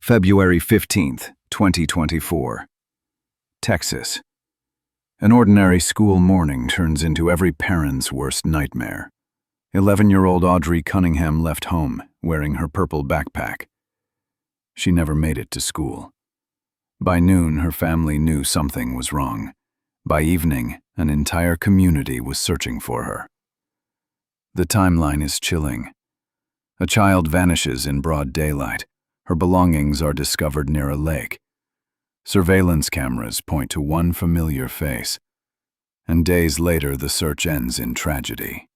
February 15th, 2024. Texas. An ordinary school morning turns into every parent's worst nightmare. 11-year-old Audrii Cunningham left home, wearing her purple backpack. She never made it to school. By noon, her family knew something was wrong. By evening, an entire community was searching for her. The timeline is chilling. A child vanishes in broad daylight. Her belongings are discovered near a lake. Surveillance cameras point to one familiar face. And days later, the search ends in tragedy.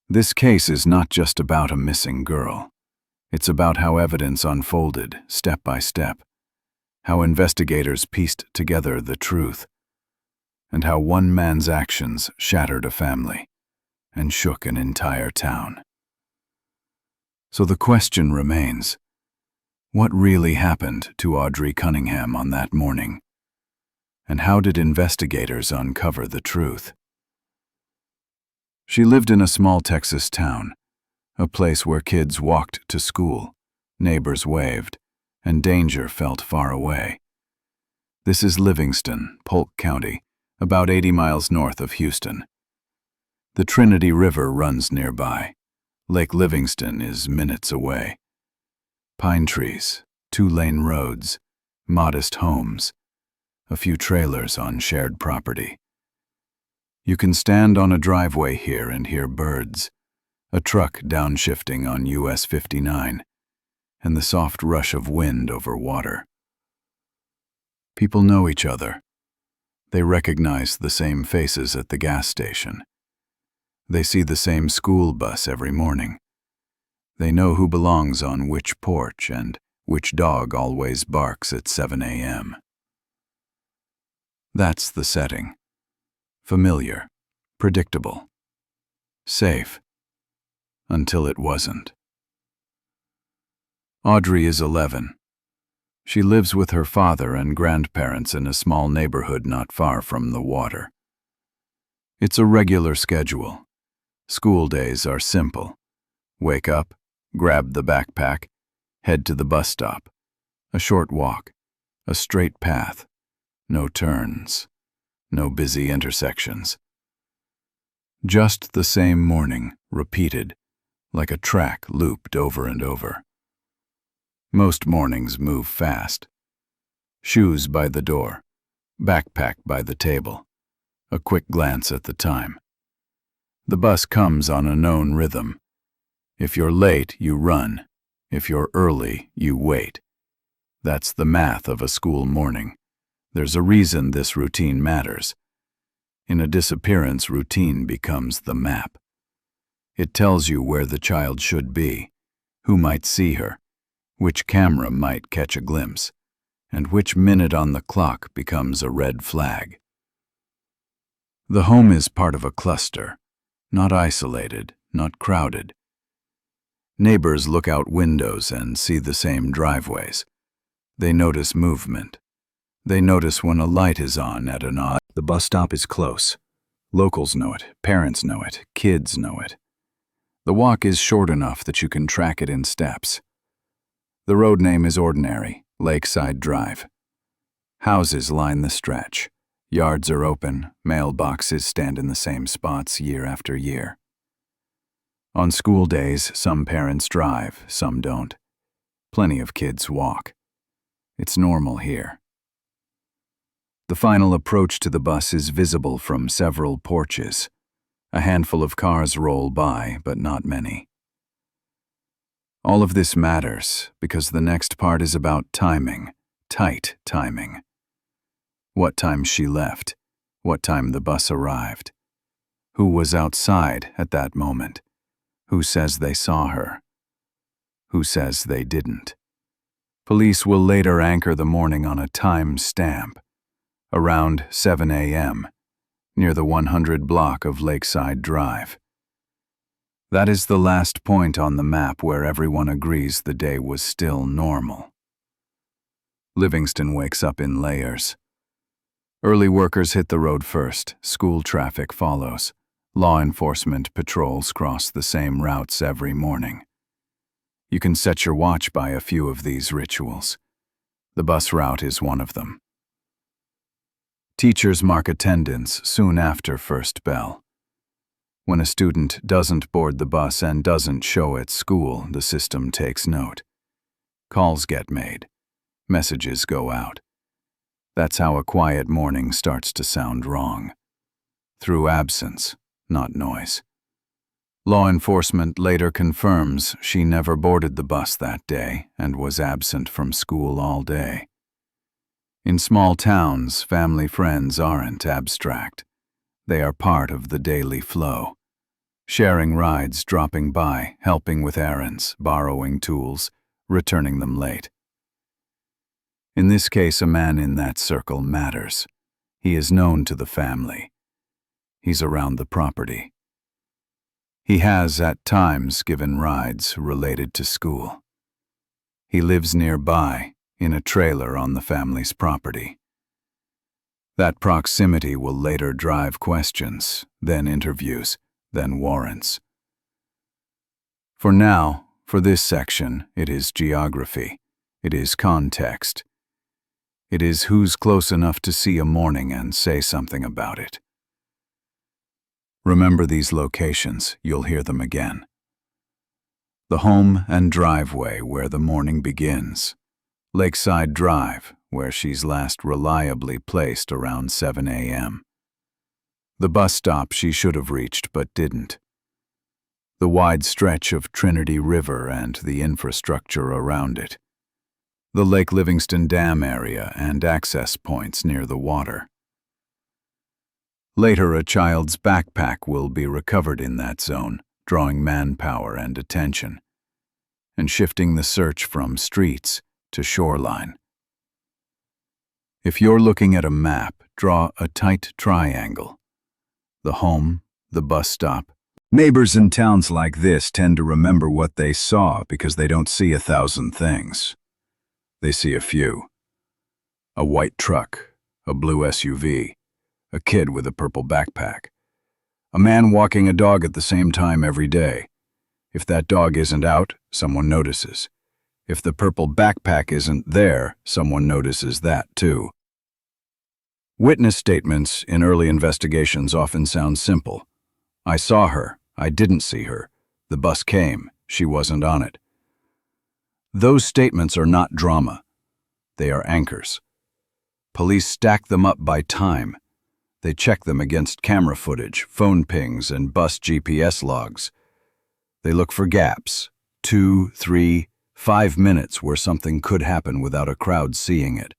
This case is not just about a missing girl. It's about how evidence unfolded, step by step. How investigators pieced together the truth. And how one man's actions shattered a family and shook an entire town. So the question remains, what really happened to Audrii Cunningham on that morning? And how did investigators uncover the truth? She lived in a small Texas town, a place where kids walked to school, neighbors waved, and danger felt far away. This is Livingston, Polk County, about 80 miles north of Houston. The Trinity River runs nearby. Lake Livingston is minutes away. Pine trees, 2-lane roads, modest homes, a few trailers on shared property. You can stand on a driveway here and hear birds, a truck downshifting on US 59, and the soft rush of wind over water. People know each other. They recognize the same faces at the gas station. They see the same school bus every morning. They know who belongs on which porch and which dog always barks at 7 a.m. That's the setting. Familiar, predictable, safe, until it wasn't. Audrey is 11. She lives with her father and grandparents in a small neighborhood not far from the water. It's a regular schedule. School days are simple. Wake up, grab the backpack, head to the bus stop. A short walk, a straight path, no turns, no busy intersections. Just the same morning, repeated, like a track looped over and over. Most mornings move fast. Shoes by the door, backpack by the table, a quick glance at the time. The bus comes on a known rhythm. If you're late, you run. If you're early, you wait. That's the math of a school morning. There's a reason this routine matters. In a disappearance, routine becomes the map. It tells you where the child should be, who might see her, which camera might catch a glimpse, and which minute on the clock becomes a red flag. The home is part of a cluster, not isolated, not crowded. Neighbors look out windows and see the same driveways. They notice movement. They notice when a light is on at an odd. The bus stop is close. Locals know it, parents know it, kids know it. The walk is short enough that you can track it in steps. The road name is ordinary, Lakeside Drive. Houses line the stretch. Yards are open, mailboxes stand in the same spots year after year. On school days, some parents drive, some don't. Plenty of kids walk. It's normal here. The final approach to the bus is visible from several porches. A handful of cars roll by, but not many. All of this matters because the next part is about timing, tight timing. What time she left, what time the bus arrived. Who was outside at that moment? Who says they saw her? Who says they didn't? Police will later anchor the morning on a time stamp, around 7 a.m., near the 100 block of Lakeside Drive. That is the last point on the map where everyone agrees the day was still normal. Livingston wakes up in layers. Early workers hit the road first, school traffic follows. Law enforcement patrols cross the same routes every morning. You can set your watch by a few of these rituals. The bus route is one of them. Teachers mark attendance soon after first bell. When a student doesn't board the bus and doesn't show at school, the system takes note. Calls get made. Messages go out. That's how a quiet morning starts to sound wrong. Through absence, not noise. Law enforcement later confirms she never boarded the bus that day and was absent from school all day. In small towns, family friends aren't abstract. They are part of the daily flow. Sharing rides, dropping by, helping with errands, borrowing tools, returning them late. In this case, a man in that circle matters. He is known to the family. He's around the property. He has, at times, given rides related to school. He lives nearby, in a trailer on the family's property. That proximity will later drive questions, then interviews, then warrants. For now, for this section, it is geography. It is context. It is who's close enough to see a morning and say something about it. Remember these locations, you'll hear them again. The home and driveway where the morning begins. Lakeside Drive, where she's last reliably placed around 7 a.m. The bus stop she should have reached but didn't. The wide stretch of Trinity River and the infrastructure around it. The Lake Livingston Dam area and access points near the water. Later, a child's backpack will be recovered in that zone, drawing manpower and attention, and shifting the search from streets to shoreline. If you're looking at a map, draw a tight triangle. The home, the bus stop. Neighbors in towns like this tend to remember what they saw because they don't see 1,000 things. They see a few. A white truck, a blue SUV, a kid with a purple backpack, a man walking a dog at the same time every day. If that dog isn't out, someone notices. If the purple backpack isn't there, someone notices that too. Witness statements in early investigations often sound simple. I saw her, I didn't see her, the bus came, she wasn't on it. Those statements are not drama. They are anchors. Police stack them up by time. They check them against camera footage, phone pings, and bus GPS logs. They look for gaps, 2, 3, 5 minutes where something could happen without a crowd seeing it.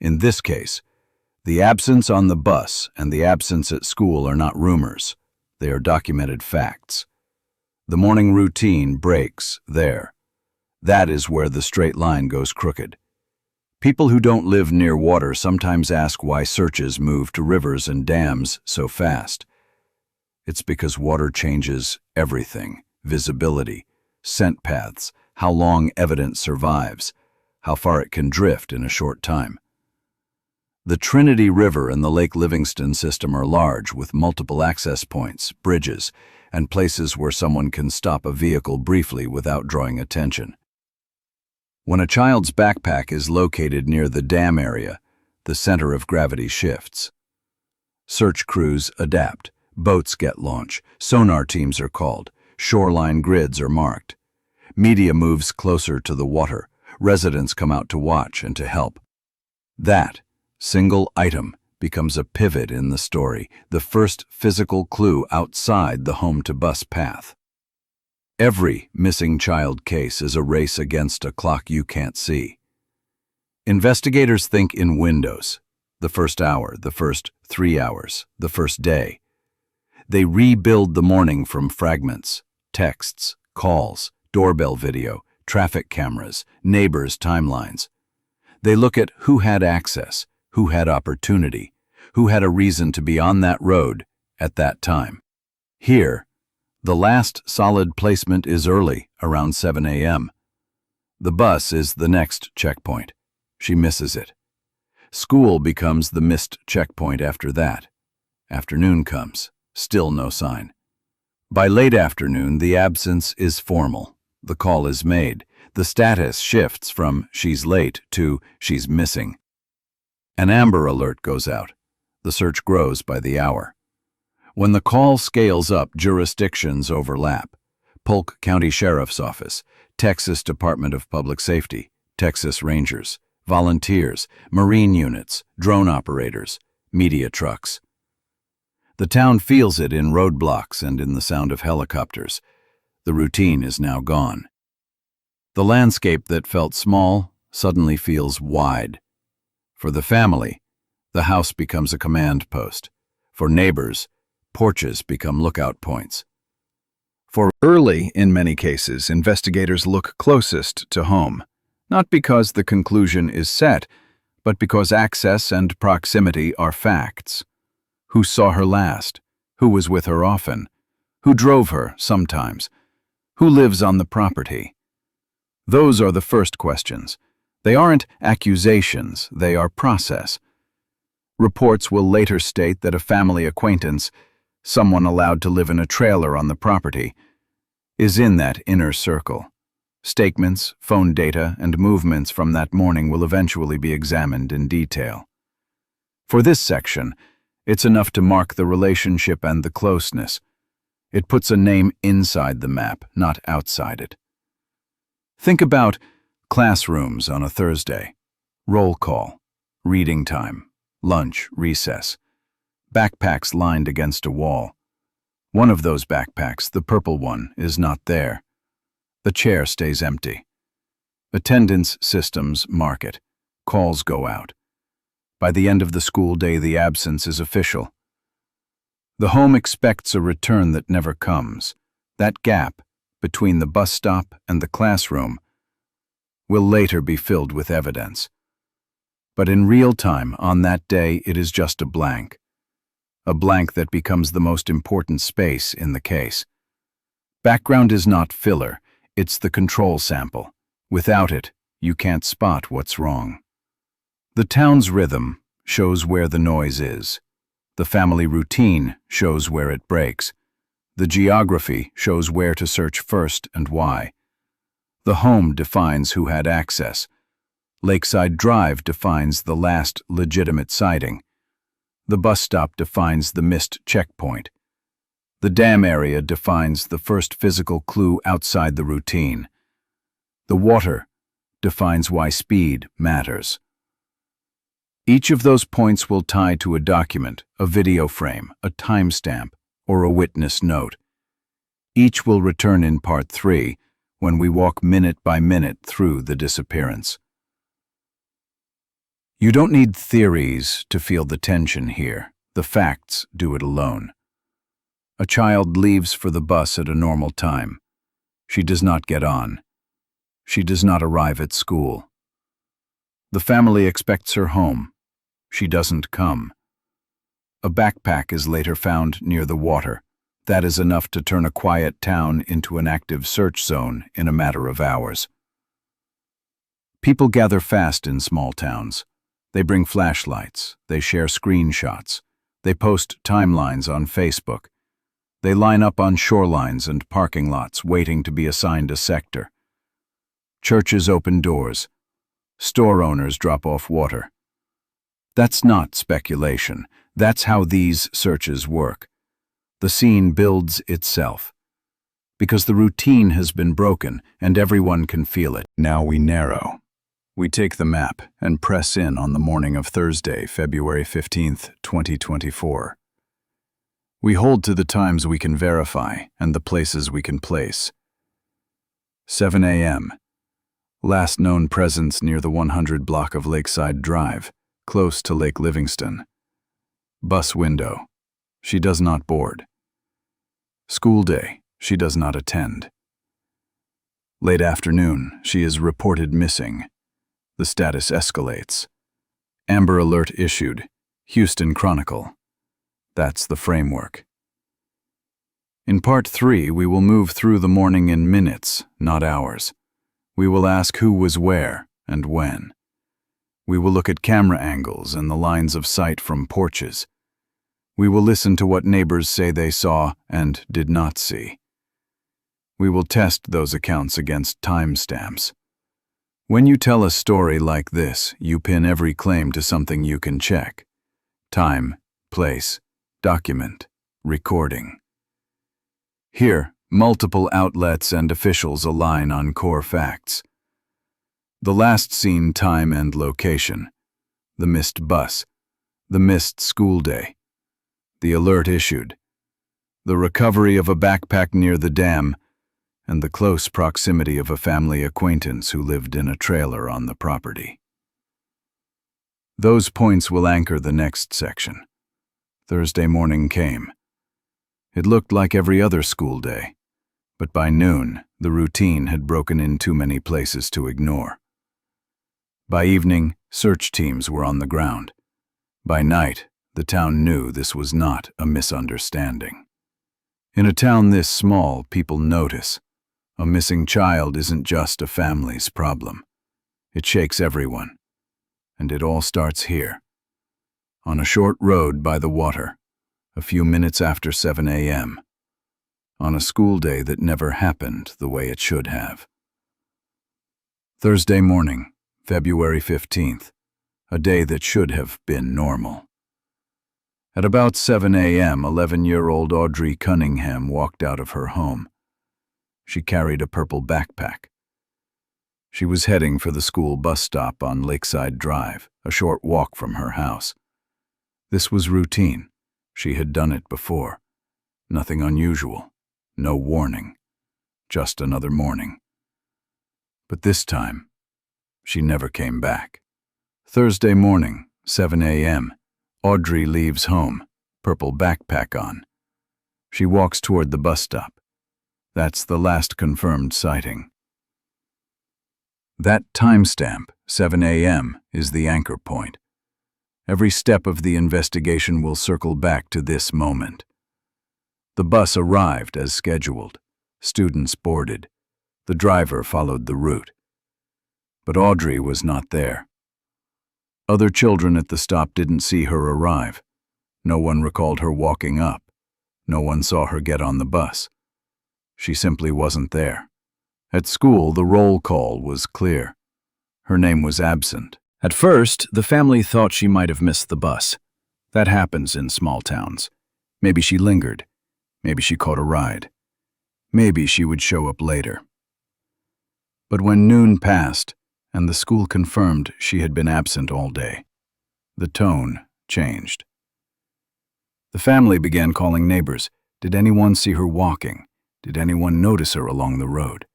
In this case, the absence on the bus and the absence at school are not rumors. They are documented facts. The morning routine breaks there. That is where the straight line goes crooked. People who don't live near water sometimes ask why searches move to rivers and dams so fast. It's because water changes everything: visibility, scent paths, how long evidence survives, how far it can drift in a short time. The Trinity River and the Lake Livingston system are large, with multiple access points, bridges, and places where someone can stop a vehicle briefly without drawing attention. When a child's backpack is located near the dam area, the center of gravity shifts. Search crews adapt, boats get launched, sonar teams are called, shoreline grids are marked. Media moves closer to the water, residents come out to watch and to help. That single item becomes a pivot in the story, the first physical clue outside the home-to-bus path. Every missing child case is a race against a clock you can't see. Investigators think in windows: the first hour, the first 3 hours, the first day. They rebuild the morning from fragments, texts, calls, doorbell video, traffic cameras, neighbors' timelines. They look at who had access, who had opportunity, who had a reason to be on that road at that time. Here, the last solid placement is early, around 7 a.m. The bus is the next checkpoint. She misses it. School becomes the missed checkpoint after that. Afternoon comes, still no sign. By late afternoon, the absence is formal. The call is made. The status shifts from "she's late" to "she's missing." An Amber Alert goes out. The search grows by the hour. When the call scales up, jurisdictions overlap. Polk County Sheriff's Office, Texas Department of Public Safety, Texas Rangers, volunteers, Marine units, drone operators, media trucks. The town feels it in roadblocks and in the sound of helicopters. The routine is now gone. The landscape that felt small suddenly feels wide. For the family, the house becomes a command post. For neighbors, porches become lookout points. For early, in many cases, investigators look closest to home, not because the conclusion is set, but because access and proximity are facts. Who saw her last? Who was with her often? Who drove her sometimes? Who lives on the property? Those are the first questions. They aren't accusations, they are process. Reports will later state that a family acquaintance, someone allowed to live in a trailer on the property, is in that inner circle. Statements, phone data, and movements from that morning will eventually be examined in detail. For this section, it's enough to mark the relationship and the closeness. It puts a name inside the map, not outside it. Think about classrooms on a Thursday. Roll call, reading time, lunch, recess. Backpacks lined against a wall. One of those backpacks, the purple one, is not there. The chair stays empty. Attendance systems mark it. Calls go out. By the end of the school day, the absence is official. The home expects a return that never comes. That gap between the bus stop and the classroom will later be filled with evidence. But in real time, on that day, it is just a blank that becomes the most important space in the case. Background is not filler, it's the control sample. Without it, you can't spot what's wrong. The town's rhythm shows where the noise is. The family routine shows where it breaks. The geography shows where to search first and why. The home defines who had access. Lakeside Drive defines the last legitimate sighting. The bus stop defines the missed checkpoint. The dam area defines the first physical clue outside the routine. The water defines why speed matters. Each of those points will tie to a document, a video frame, a timestamp, or a witness note. Each will return in Part 3 when we walk minute by minute through the disappearance. You don't need theories to feel the tension here. The facts do it alone. A child leaves for the bus at a normal time. She does not get on. She does not arrive at school. The family expects her home. She doesn't come. A backpack is later found near the water. That is enough to turn a quiet town into an active search zone in a matter of hours. People gather fast in small towns. They bring flashlights. They share screenshots. They post timelines on Facebook. They line up on shorelines and parking lots waiting to be assigned a sector. Churches open doors. Store owners drop off water. That's not speculation. That's how these searches work. The scene builds itself. Because the routine has been broken and everyone can feel it. Now we narrow. We take the map and press in on the morning of Thursday, February 15th, 2024. We hold to the times we can verify and the places we can place. 7 a.m. Last known presence near the 100 block of Lakeside Drive, close to Lake Livingston. Bus window. She does not board. School day. She does not attend. Late afternoon. She is reported missing. The status escalates. Amber Alert issued. Houston Chronicle. That's the framework. In Part 3, we will move through the morning in minutes, not hours. We will ask who was where and when. We will look at camera angles and the lines of sight from porches. We will listen to what neighbors say they saw and did not see. We will test those accounts against timestamps. When you tell a story like this, you pin every claim to something you can check. Time, place, document, recording. Here, multiple outlets and officials align on core facts. The last seen time and location, the missed bus, the missed school day, the alert issued, the recovery of a backpack near the dam, and the close proximity of a family acquaintance who lived in a trailer on the property. Those points will anchor the next section. Thursday morning came. It looked like every other school day, but by noon, the routine had broken in too many places to ignore. By evening, search teams were on the ground. By night, the town knew this was not a misunderstanding. In a town this small, people notice. A missing child isn't just a family's problem. It shakes everyone. And it all starts here. On a short road by the water, a few minutes after 7 a.m. On a school day that never happened the way it should have. Thursday morning, February 15th, a day that should have been normal. At about 7 a.m., 11-year-old Audrii Cunningham walked out of her home. She carried a purple backpack. She was heading for the school bus stop on Lakeside Drive, a short walk from her house. This was routine. She had done it before. Nothing unusual. No warning. Just another morning. But this time, she never came back. Thursday morning, 7 a.m., Audrey leaves home, purple backpack on. She walks toward the bus stop. That's the last confirmed sighting. That timestamp, 7 a.m., is the anchor point. Every step of the investigation will circle back to this moment. The bus arrived as scheduled. Students boarded. The driver followed the route. But Audrey was not there. Other children at the stop didn't see her arrive. No one recalled her walking up. No one saw her get on the bus. She simply wasn't there. At school, the roll call was clear. Her name was absent. At first, the family thought she might have missed the bus. That happens in small towns. Maybe she lingered. Maybe she caught a ride. Maybe she would show up later. But when noon passed, and the school confirmed she had been absent all day, the tone changed. The family began calling neighbors. Did anyone see her walking? Did anyone notice her along the road?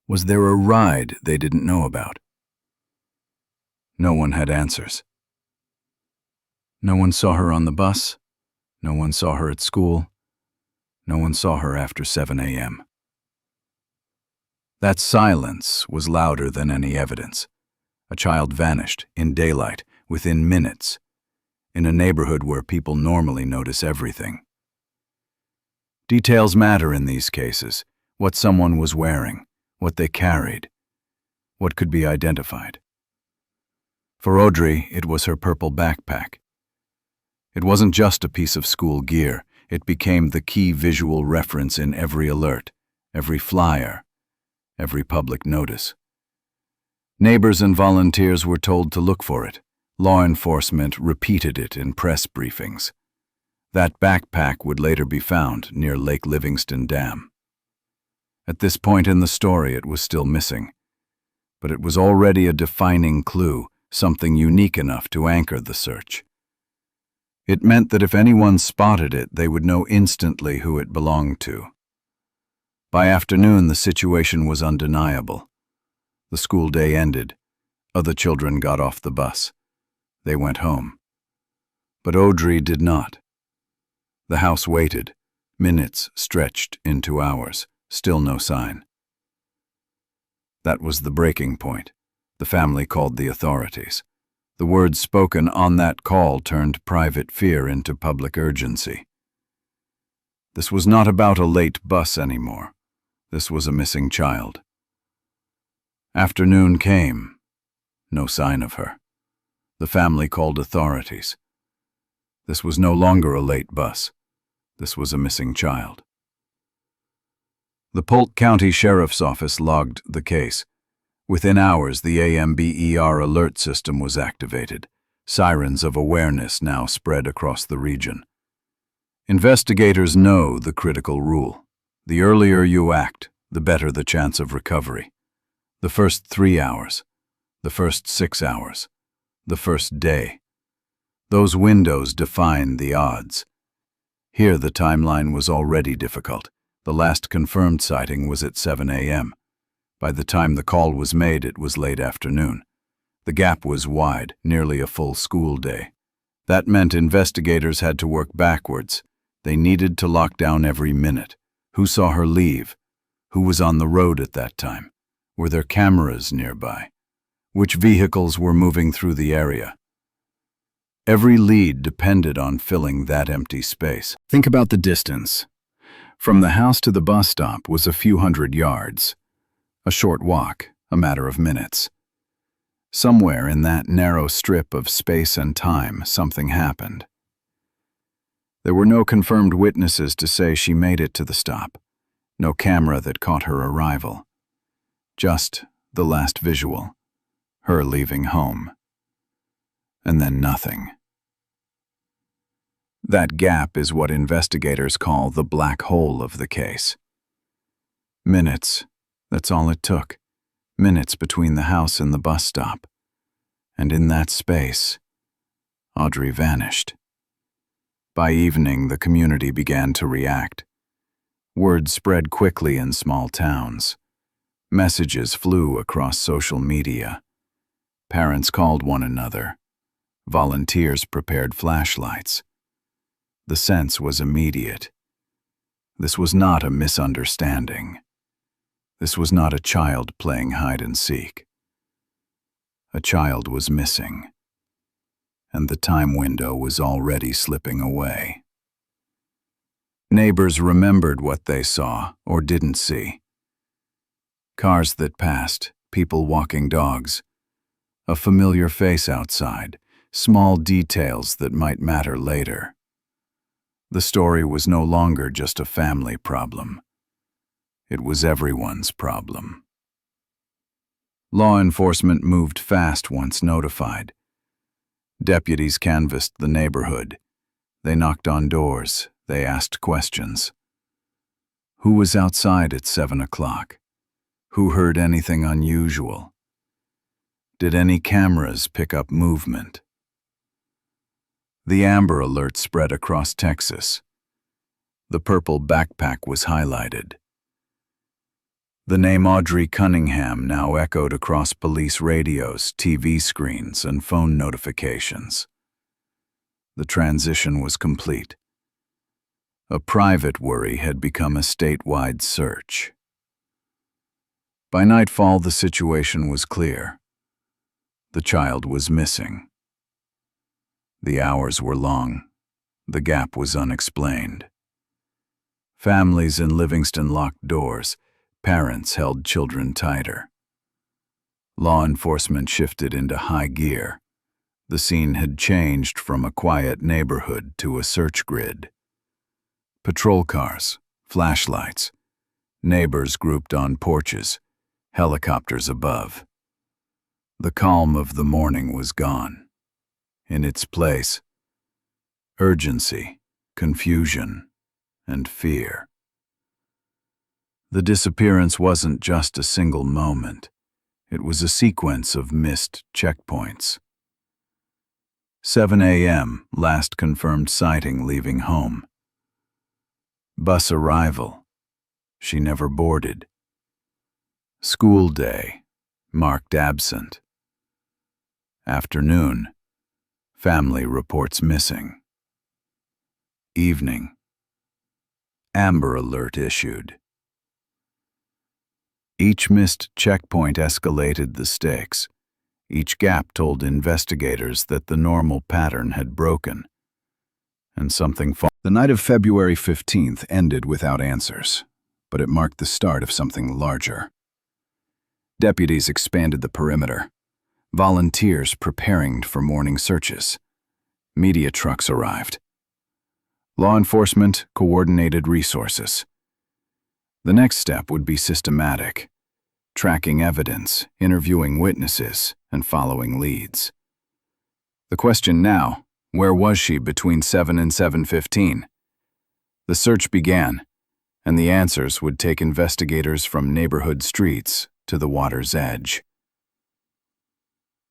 Was there a ride they didn't know about? No one had answers. No one saw her on the bus. No one saw her at school. No one saw her after 7 a.m. That silence was louder than any evidence. A child vanished, in daylight, within minutes, in a neighborhood where people normally notice everything. Details matter in these cases. What someone was wearing, what they carried, what could be identified. For Audrey, it was her purple backpack. It wasn't just a piece of school gear. It became the key visual reference in every alert, every flyer, every public notice. Neighbors and volunteers were told to look for it. Law enforcement repeated it in press briefings. That backpack would later be found near Lake Livingston Dam. At this point in the story, it was still missing, but it was already a defining clue, something unique enough to anchor the search. It meant that if anyone spotted it, they would know instantly who it belonged to. By afternoon, the situation was undeniable. The school day ended. Other children got off the bus. They went home. But Audrey did not. The house waited. Minutes stretched into hours. Still no sign. That was the breaking point. The family called the authorities. The words spoken on that call turned private fear into public urgency. This was not about a late bus anymore. This was a missing child. Afternoon came. No sign of her. The family called authorities. This was no longer a late bus. This was a missing child. The Polk County Sheriff's Office logged the case. Within hours, the AMBER alert system was activated. Sirens of awareness now spread across the region. Investigators know the critical rule. The earlier you act, the better the chance of recovery. The first 3 hours, the first 6 hours, the first day. Those windows define the odds. Here the timeline was already difficult. The last confirmed sighting was at 7 a.m. By the time the call was made, it was late afternoon. The gap was wide, nearly a full school day. That meant investigators had to work backwards. They needed to lock down every minute. Who saw her leave? Who was on the road at that time? Were there cameras nearby? Which vehicles were moving through the area? Every lead depended on filling that empty space. Think about the distance. From the house to the bus stop was a few hundred yards. A short walk, a matter of minutes. Somewhere in that narrow strip of space and time, something happened. There were no confirmed witnesses to say she made it to the stop. No camera that caught her arrival. Just the last visual, her leaving home. And then nothing. That gap is what investigators call the black hole of the case. Minutes, that's all it took. Minutes between the house and the bus stop. And in that space, Audrey vanished. By evening, the community began to react. Word spread quickly in small towns. Messages flew across social media. Parents called one another. Volunteers prepared flashlights. The sense was immediate. This was not a misunderstanding. This was not a child playing hide and seek. A child was missing, and the time window was already slipping away. Neighbors remembered what they saw or didn't see. Cars that passed, people walking dogs, a familiar face outside, small details that might matter later. The story was no longer just a family problem. It was everyone's problem. Law enforcement moved fast once notified. Deputies canvassed the neighborhood. They knocked on doors. They asked questions. Who was outside at 7 o'clock? Who heard anything unusual? Did any cameras pick up movement? The Amber Alert spread across Texas. The purple backpack was highlighted. The name Audrii Cunningham now echoed across police radios, TV screens, and phone notifications. The transition was complete. A private worry had become a statewide search. By nightfall, the situation was clear. The child was missing. The hours were long. The gap was unexplained. Families in Livingston locked doors. Parents held children tighter. Law enforcement shifted into high gear. The scene had changed from a quiet neighborhood to a search grid. Patrol cars, flashlights, neighbors grouped on porches, helicopters above. The calm of the morning was gone. In its place, urgency, confusion, and fear. The disappearance wasn't just a single moment. It was a sequence of missed checkpoints. 7 a.m., last confirmed sighting leaving home. Bus arrival. She never boarded. School day, marked absent. Afternoon, family reports missing. Evening, Amber Alert issued. Each missed checkpoint escalated the stakes. Each gap told investigators that the normal pattern had broken. And something false. The night of February 15th ended without answers, but it marked the start of something larger. Deputies expanded the perimeter. Volunteers preparing for morning searches. Media trucks arrived. Law enforcement coordinated resources. The next step would be systematic, tracking evidence, interviewing witnesses, and following leads. The question now, where was she between 7 and 7:15? The search began, and the answers would take investigators from neighborhood streets to the water's edge.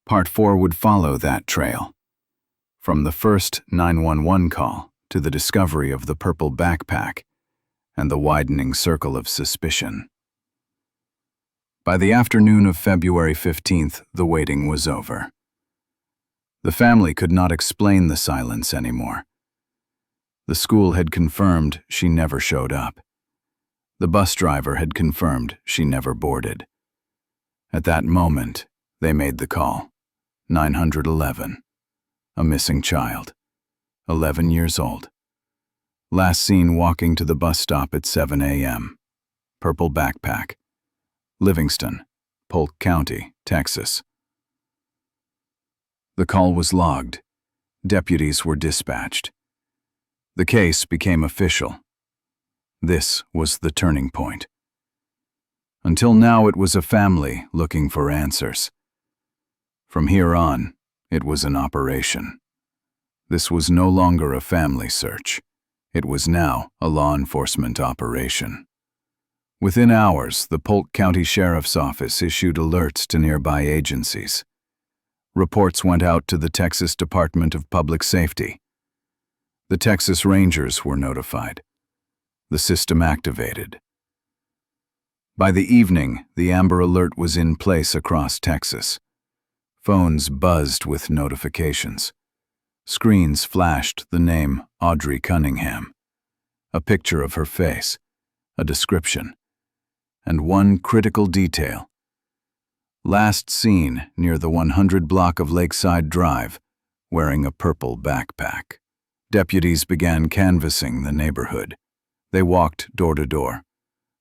Part 4 would follow that trail, from the first 911 call to the discovery of the purple backpack and the widening circle of suspicion. By the afternoon of February 15th, the waiting was over. The family could not explain the silence anymore. The school had confirmed she never showed up. The bus driver had confirmed she never boarded. At that moment, they made the call. 911. A missing child. 11 years old. Last seen walking to the bus stop at 7 a.m. Purple backpack. Livingston, Polk County, Texas. The call was logged. Deputies were dispatched. The case became official. This was the turning point. Until now, it was a family looking for answers. From here on, it was an operation. This was no longer a family search. It was now a law enforcement operation. Within hours, the Polk County Sheriff's Office issued alerts to nearby agencies. Reports went out to the Texas Department of Public Safety. The Texas Rangers were notified. The system activated. By the evening, the Amber Alert was in place across Texas. Phones buzzed with notifications. Screens flashed the name Audrii Cunningham, a picture of her face, a description, and one critical detail. Last seen near the 100 block of Lakeside Drive, wearing a purple backpack. Deputies began canvassing the neighborhood. They walked door to door.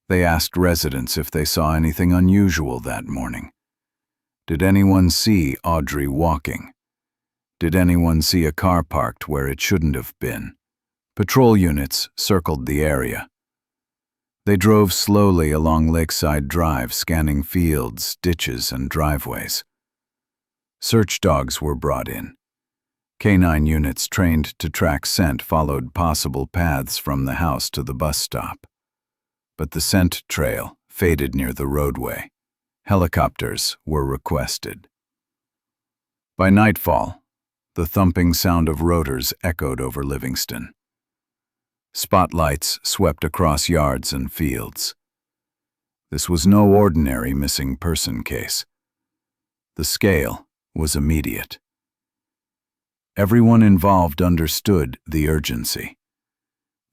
They asked residents if they saw anything unusual that morning. Did anyone see Audrey walking? Did anyone see a car parked where it shouldn't have been? Patrol units circled the area. They drove slowly along Lakeside Drive, scanning fields, ditches, and driveways. Search dogs were brought in. Canine units trained to track scent followed possible paths from the house to the bus stop. But the scent trail faded near the roadway. Helicopters were requested. By nightfall, the thumping sound of rotors echoed over Livingston. Spotlights swept across yards and fields. This was no ordinary missing person case. The scale was immediate. Everyone involved understood the urgency.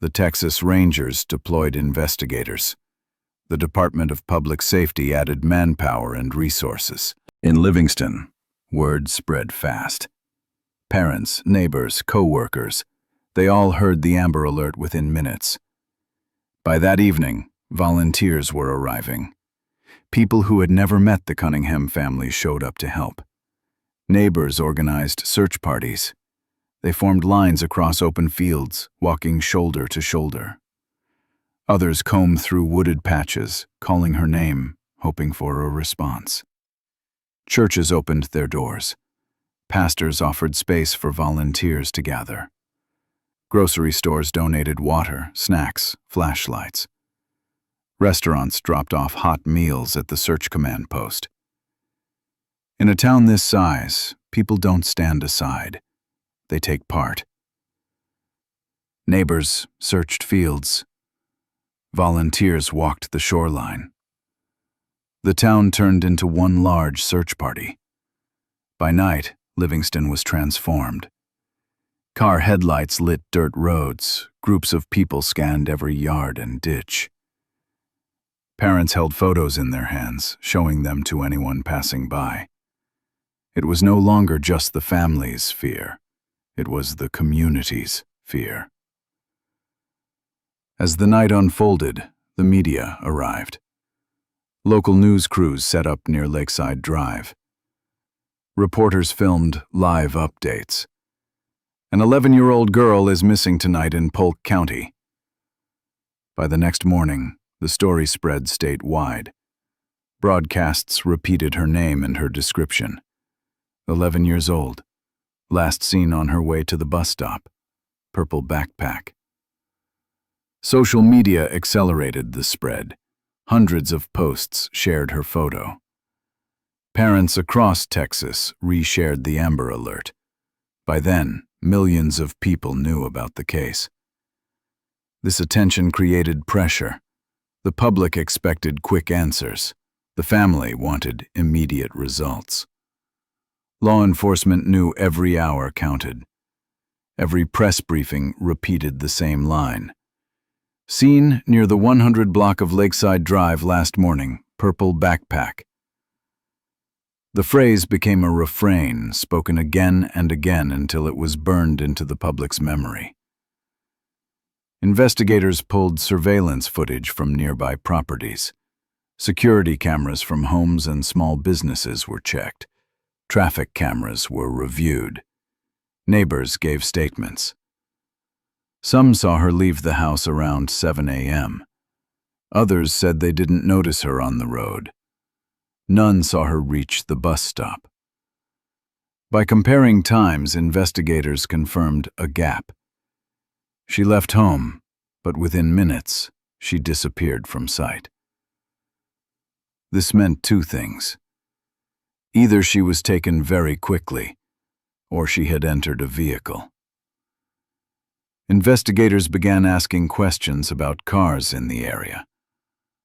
The Texas Rangers deployed investigators. The Department of Public Safety added manpower and resources. In Livingston, word spread fast. Parents, neighbors, co-workers, they all heard the Amber Alert within minutes. By that evening, volunteers were arriving. People who had never met the Cunningham family showed up to help. Neighbors organized search parties. They formed lines across open fields, walking shoulder to shoulder. Others combed through wooded patches, calling her name, hoping for a response. Churches opened their doors. Pastors offered space for volunteers to gather. Grocery stores donated water, snacks, flashlights. Restaurants dropped off hot meals at the search command post. In a town this size, people don't stand aside. They take part. Neighbors searched fields. Volunteers walked the shoreline. The town turned into one large search party. By night, Livingston was transformed. Car headlights lit dirt roads. Groups of people scanned every yard and ditch. Parents held photos in their hands, showing them to anyone passing by. It was no longer just the family's fear. It was the community's fear. As the night unfolded, the media arrived. Local news crews set up near Lakeside Drive. Reporters filmed live updates. An 11-year-old girl is missing tonight in Polk County. By the next morning, The story spread statewide. Broadcasts repeated her name and her description. 11 years old. Last seen on her way to the bus stop. Purple backpack. Social media accelerated the spread. Hundreds of posts shared her photo. Parents across Texas reshared the Amber Alert. By then, millions of people knew about the case. This attention created pressure. The public expected quick answers. The family wanted immediate results. Law enforcement knew every hour counted. Every press briefing repeated the same line. Seen near the 100 block of Lakeside Drive last morning, purple backpack. The phrase became a refrain, spoken again and again until it was burned into the public's memory. Investigators pulled surveillance footage from nearby properties. Security cameras from homes and small businesses were checked. Traffic cameras were reviewed. Neighbors gave statements. Some saw her leave the house around 7 a.m. Others said they didn't notice her on the road. None saw her reach the bus stop. By comparing times, investigators confirmed a gap. She left home, but within minutes, she disappeared from sight. This meant two things. Either she was taken very quickly, or she had entered a vehicle. Investigators began asking questions about cars in the area.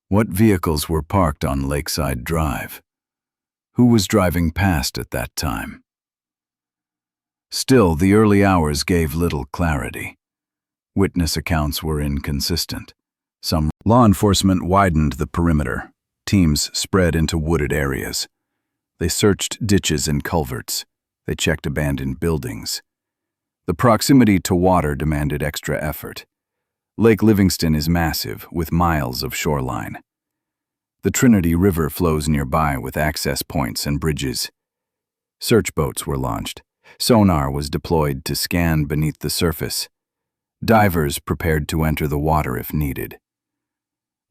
What vehicles were parked on Lakeside Drive? Who was driving past at that time? Still, the early hours gave little clarity. Witness accounts were inconsistent. Some law enforcement widened the perimeter. Teams spread into wooded areas. They searched ditches and culverts. They checked abandoned buildings. The proximity to water demanded extra effort. Lake Livingston is massive, with miles of shoreline. The Trinity River flows nearby with access points and bridges. Search boats were launched. Sonar was deployed to scan beneath the surface. Divers prepared to enter the water if needed.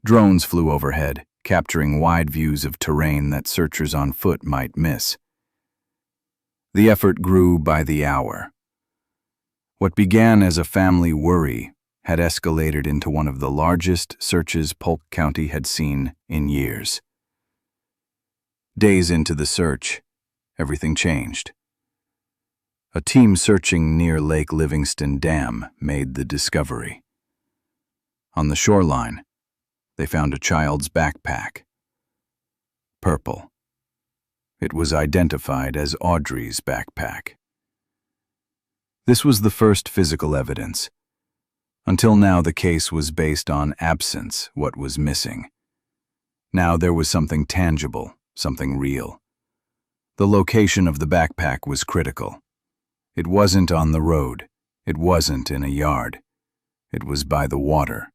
Drones flew overhead, capturing wide views of terrain that searchers on foot might miss. The effort grew by the hour. What began as a family worry had escalated into one of the largest searches Polk County had seen in years. Days into the search, everything changed. A team searching near Lake Livingston Dam made the discovery. On the shoreline, they found a child's backpack. Purple. It was identified as Audrey's backpack. This was the first physical evidence. Until now, the case was based on absence, what was missing. Now there was something tangible, something real. The location of the backpack was critical. It wasn't on the road. It wasn't in a yard. It was by the water.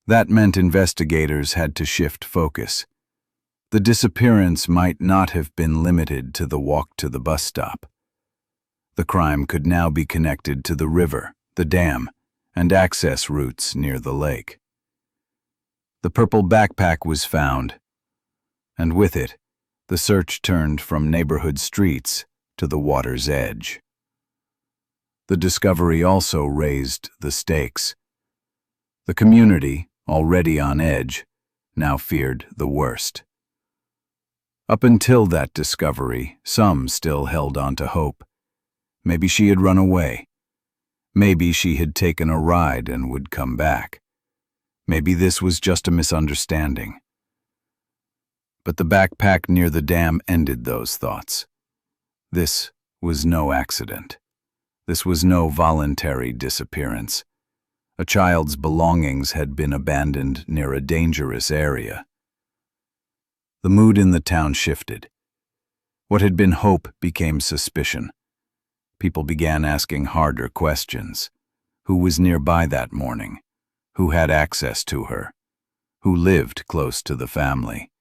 That meant investigators had to shift focus. The disappearance might not have been limited to the walk to the bus stop. The crime could now be connected to the river, the dam, and access routes near the lake. The purple backpack was found, and with it, the search turned from neighborhood streets to the water's edge. The discovery also raised the stakes. The community, already on edge, now feared the worst. Up until that discovery, some still held on to hope. Maybe she had run away. Maybe she had taken a ride and would come back. Maybe this was just a misunderstanding. But the backpack near the dam ended those thoughts. This was no accident. This was no voluntary disappearance. A child's belongings had been abandoned near a dangerous area. The mood in the town shifted. What had been hope became suspicion. People began asking harder questions. Who was nearby that morning? Who had access to her? Who lived close to the family?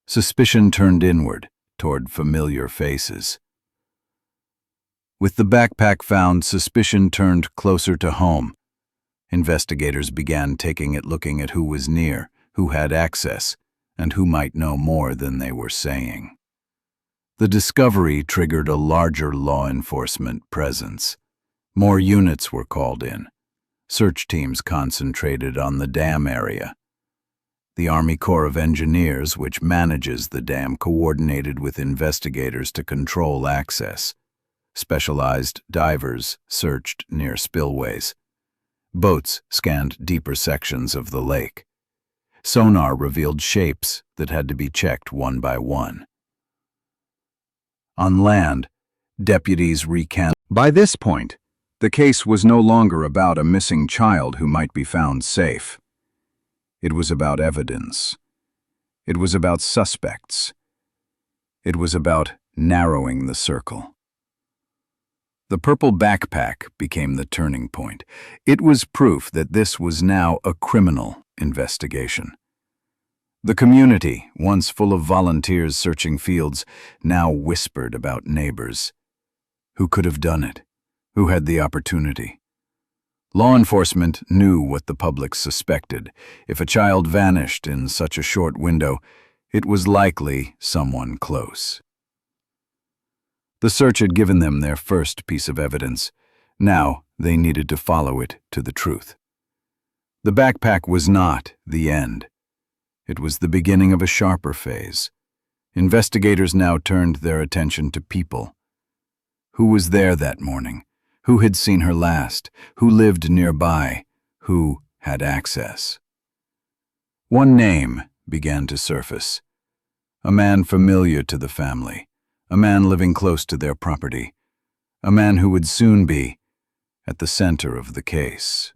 Suspicion turned inward, toward familiar faces. With the backpack found, suspicion turned closer to home. Investigators began taking it looking at who was near, who had access, and who might know more than they were saying. The discovery triggered a larger law enforcement presence. More units were called in. Search teams concentrated on the dam area. The Army Corps of Engineers, which manages the dam, coordinated with investigators to control access. Specialized divers searched near spillways. Boats scanned deeper sections of the lake. Sonar revealed shapes that had to be checked one by one. On land, deputies recanted. By this point, the case was no longer about a missing child who might be found safe. It was about evidence. It was about suspects. It was about narrowing the circle. The purple backpack became the turning point. It was proof that this was now a criminal investigation. The community, once full of volunteers searching fields, now whispered about neighbors. Who could have done it? Who had the opportunity? Law enforcement knew what the public suspected. If a child vanished in such a short window, it was likely someone close. The search had given them their first piece of evidence. Now they needed to follow it to the truth. The backpack was not the end. It was the beginning of a sharper phase. Investigators now turned their attention to people. Who was there that morning? Who had seen her last? Who lived nearby? Who had access? One name began to surface. A man familiar to the family. A man living close to their property. A man who would soon be at the center of the case.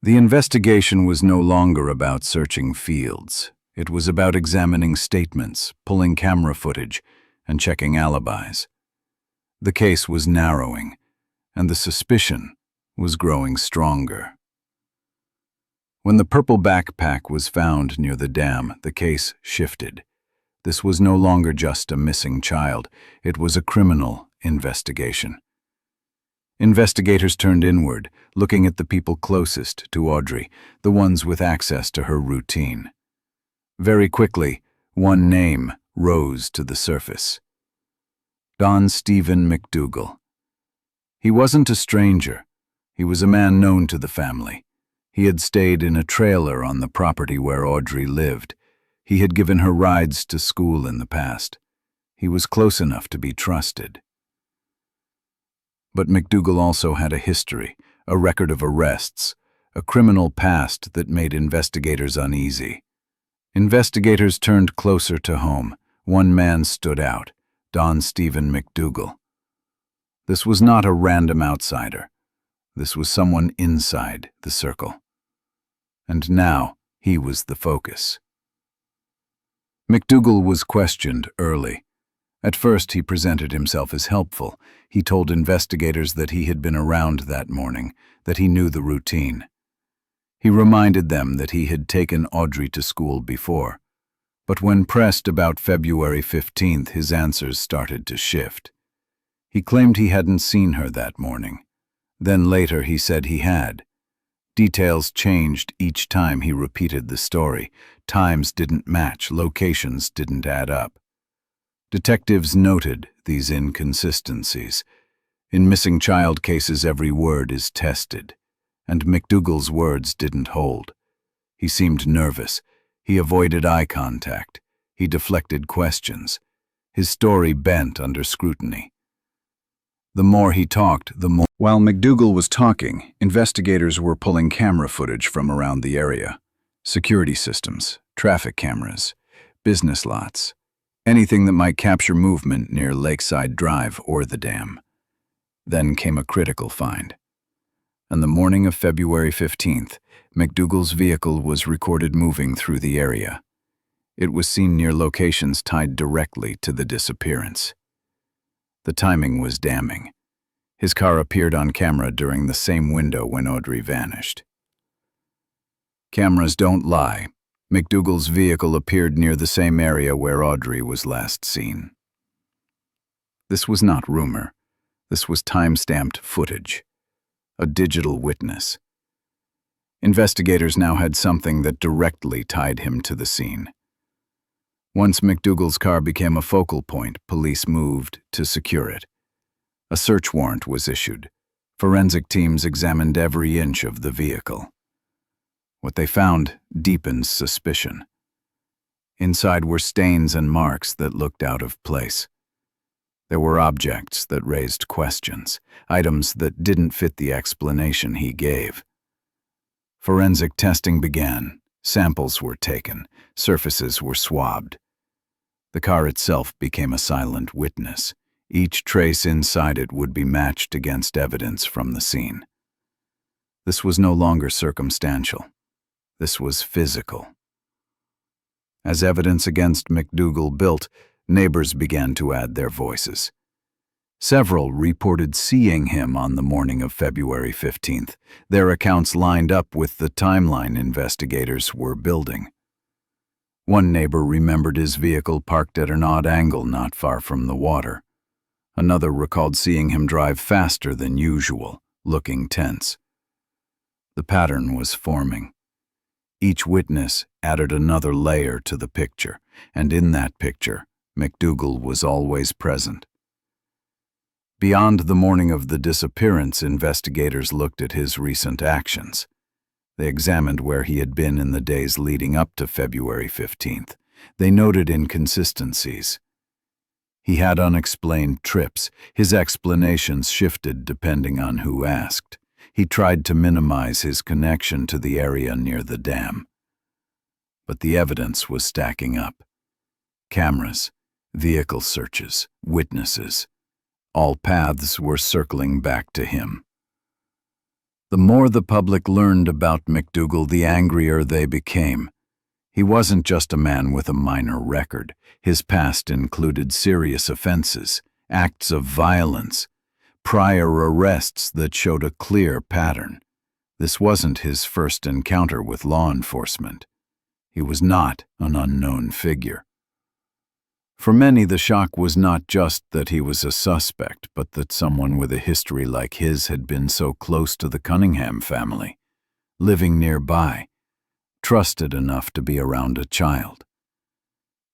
The investigation was no longer about searching fields. It was about examining statements, pulling camera footage, and checking alibis. The case was narrowing, and the suspicion was growing stronger. When the purple backpack was found near the dam, the case shifted. This was no longer just a missing child. It was a criminal investigation. Investigators turned inward, looking at the people closest to Audrey, the ones with access to her routine. Very quickly, one name rose to the surface. Don Stephen McDougal. He wasn't a stranger. He was a man known to the family. He had stayed in a trailer on the property where Audrey lived. He had given her rides to school in the past. He was close enough to be trusted. But McDougal also had a history, a record of arrests, a criminal past that made investigators uneasy. Investigators turned closer to home. One man stood out. Don Stephen McDougal. This was not a random outsider. This was someone inside the circle. And now he was the focus. McDougal was questioned early. At first he presented himself as helpful. He told investigators that he had been around that morning, that he knew the routine. He reminded them that he had taken Audrey to school before. But when pressed about February 15th, his answers started to shift. He claimed he hadn't seen her that morning. Then later he said he had. Details changed each time he repeated the story. Times didn't match, locations didn't add up. Detectives noted these inconsistencies. In missing child cases, every word is tested, and McDougal's words didn't hold. He seemed nervous. He avoided eye contact. He deflected questions. His story bent under scrutiny. The more he talked, the more... While McDougal was talking, investigators were pulling camera footage from around the area. Security systems, traffic cameras, business lots, anything that might capture movement near Lakeside Drive or the dam. Then came a critical find. On the morning of February 15th, McDougal's vehicle was recorded moving through the area. It was seen near locations tied directly to the disappearance. The timing was damning. His car appeared on camera during the same window when Audrey vanished. Cameras don't lie. McDougal's vehicle appeared near the same area where Audrey was last seen. This was not rumor. This was time-stamped footage. a digital witness. Investigators now had something that directly tied him to the scene. Once McDougal's car became a focal point, police moved to secure it. A search warrant was issued. Forensic teams examined every inch of the vehicle. What they found deepened suspicion. Inside were stains and marks that looked out of place. There were objects that raised questions, items that didn't fit the explanation he gave. Forensic testing began. Samples were taken. Surfaces were swabbed. The car itself became a silent witness. Each trace inside it would be matched against evidence from the scene. This was no longer circumstantial. This was physical. As evidence against McDougal built, neighbors began to add their voices. Several reported seeing him on the morning of February 15th. Their accounts lined up with the timeline investigators were building. One neighbor remembered his vehicle parked at an odd angle not far from the water. Another recalled seeing him drive faster than usual, looking tense. The pattern was forming. Each witness added another layer to the picture, and in that picture, McDougal was always present. Beyond the morning of the disappearance, investigators looked at his recent actions. They examined where he had been in the days leading up to February 15th. They noted inconsistencies. He had unexplained trips. His explanations shifted depending on who asked. He tried to minimize his connection to the area near the dam. But the evidence was stacking up. Cameras, vehicle searches, witnesses. All paths were circling back to him. The more the public learned about McDougal, the angrier they became. He wasn't just a man with a minor record. His past included serious offenses, acts of violence, prior arrests that showed a clear pattern. This wasn't his first encounter with law enforcement. He was not an unknown figure. For many, the shock was not just that he was a suspect, but that someone with a history like his had been so close to the Cunningham family, living nearby, trusted enough to be around a child.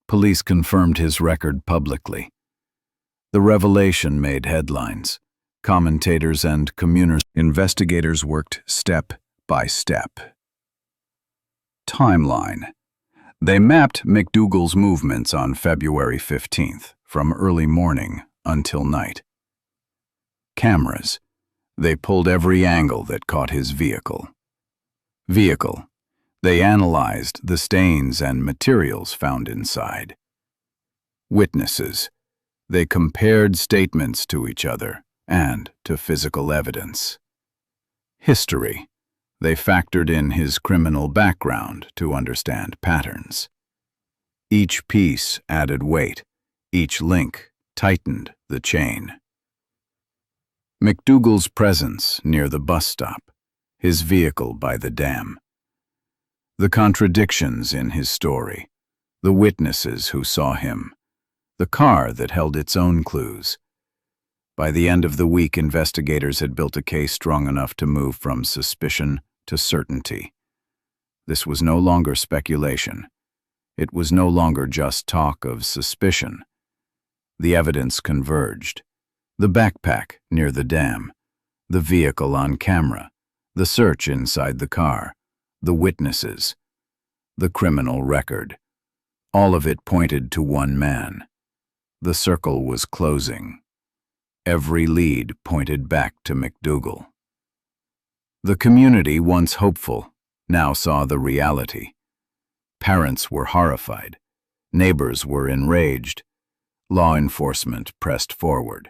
Police confirmed his record publicly. The revelation made headlines. Commentators and investigators worked step by step. Timeline. They mapped McDougal's movements on February 15th, from early morning until night. Cameras. They pulled every angle that caught his vehicle. Vehicle. They analyzed the stains and materials found inside. Witnesses. They compared statements to each other and to physical evidence. History. They factored in his criminal background to understand patterns. Each piece added weight. Each link tightened the chain. McDougal's presence near the bus stop, his vehicle by the dam. The contradictions in his story, the witnesses who saw him, the car that held its own clues. By the end of the week, investigators had built a case strong enough to move from suspicion to certainty. This was no longer speculation. It was no longer just talk of suspicion. The evidence converged. The backpack near the dam, the vehicle on camera, the search inside the car, the witnesses, the criminal record. All of it pointed to one man. The circle was closing. Every lead pointed back to McDougal. The community, once hopeful, now saw the reality. Parents were horrified. Neighbors were enraged. Law enforcement pressed forward.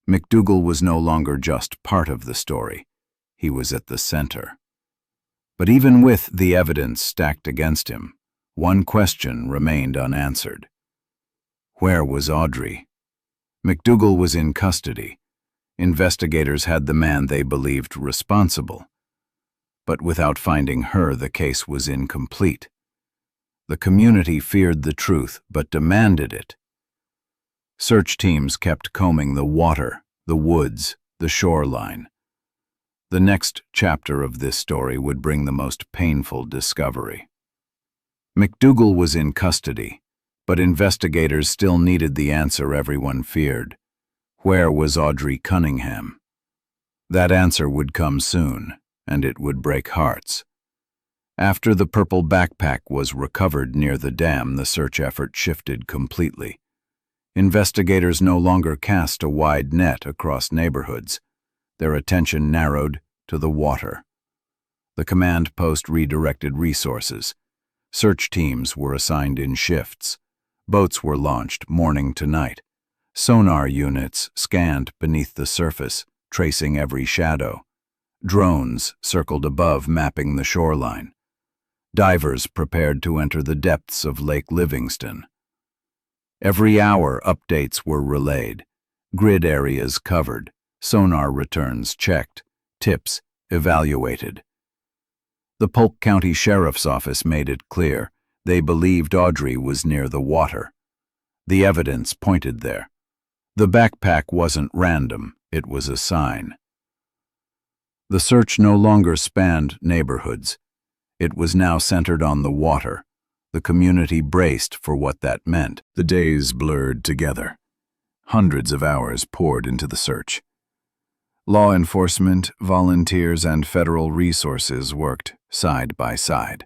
McDougal was no longer just part of the story. He was at the center. But even with the evidence stacked against him, one question remained unanswered. Where was Audrey? McDougal was in custody. Investigators had the man they believed responsible. But without finding her, the case was incomplete. The community feared the truth, but demanded it. Search teams kept combing the water, the woods, the shoreline. The next chapter of this story would bring the most painful discovery. McDougal was in custody, but investigators still needed the answer everyone feared. Where was Audrii Cunningham? That answer would come soon, and it would break hearts. After the purple backpack was recovered near the dam, the search effort shifted completely. Investigators no longer cast a wide net across neighborhoods. Their attention narrowed to the water. The command post redirected resources. Search teams were assigned in shifts. Boats were launched morning to night. Sonar units scanned beneath the surface, tracing every shadow. Drones circled above, mapping the shoreline. Divers prepared to enter the depths of Lake Livingston. Every hour, updates were relayed. Grid areas covered. Sonar returns checked. Tips evaluated. The Polk County Sheriff's Office made it clear they believed Audrey was near the water. The evidence pointed there. The backpack wasn't random, it was a sign. The search no longer spanned neighborhoods. It was now centered on the water. The community braced for what that meant. The days blurred together. Hundreds of hours poured into the search. Law enforcement, volunteers, and federal resources worked side by side.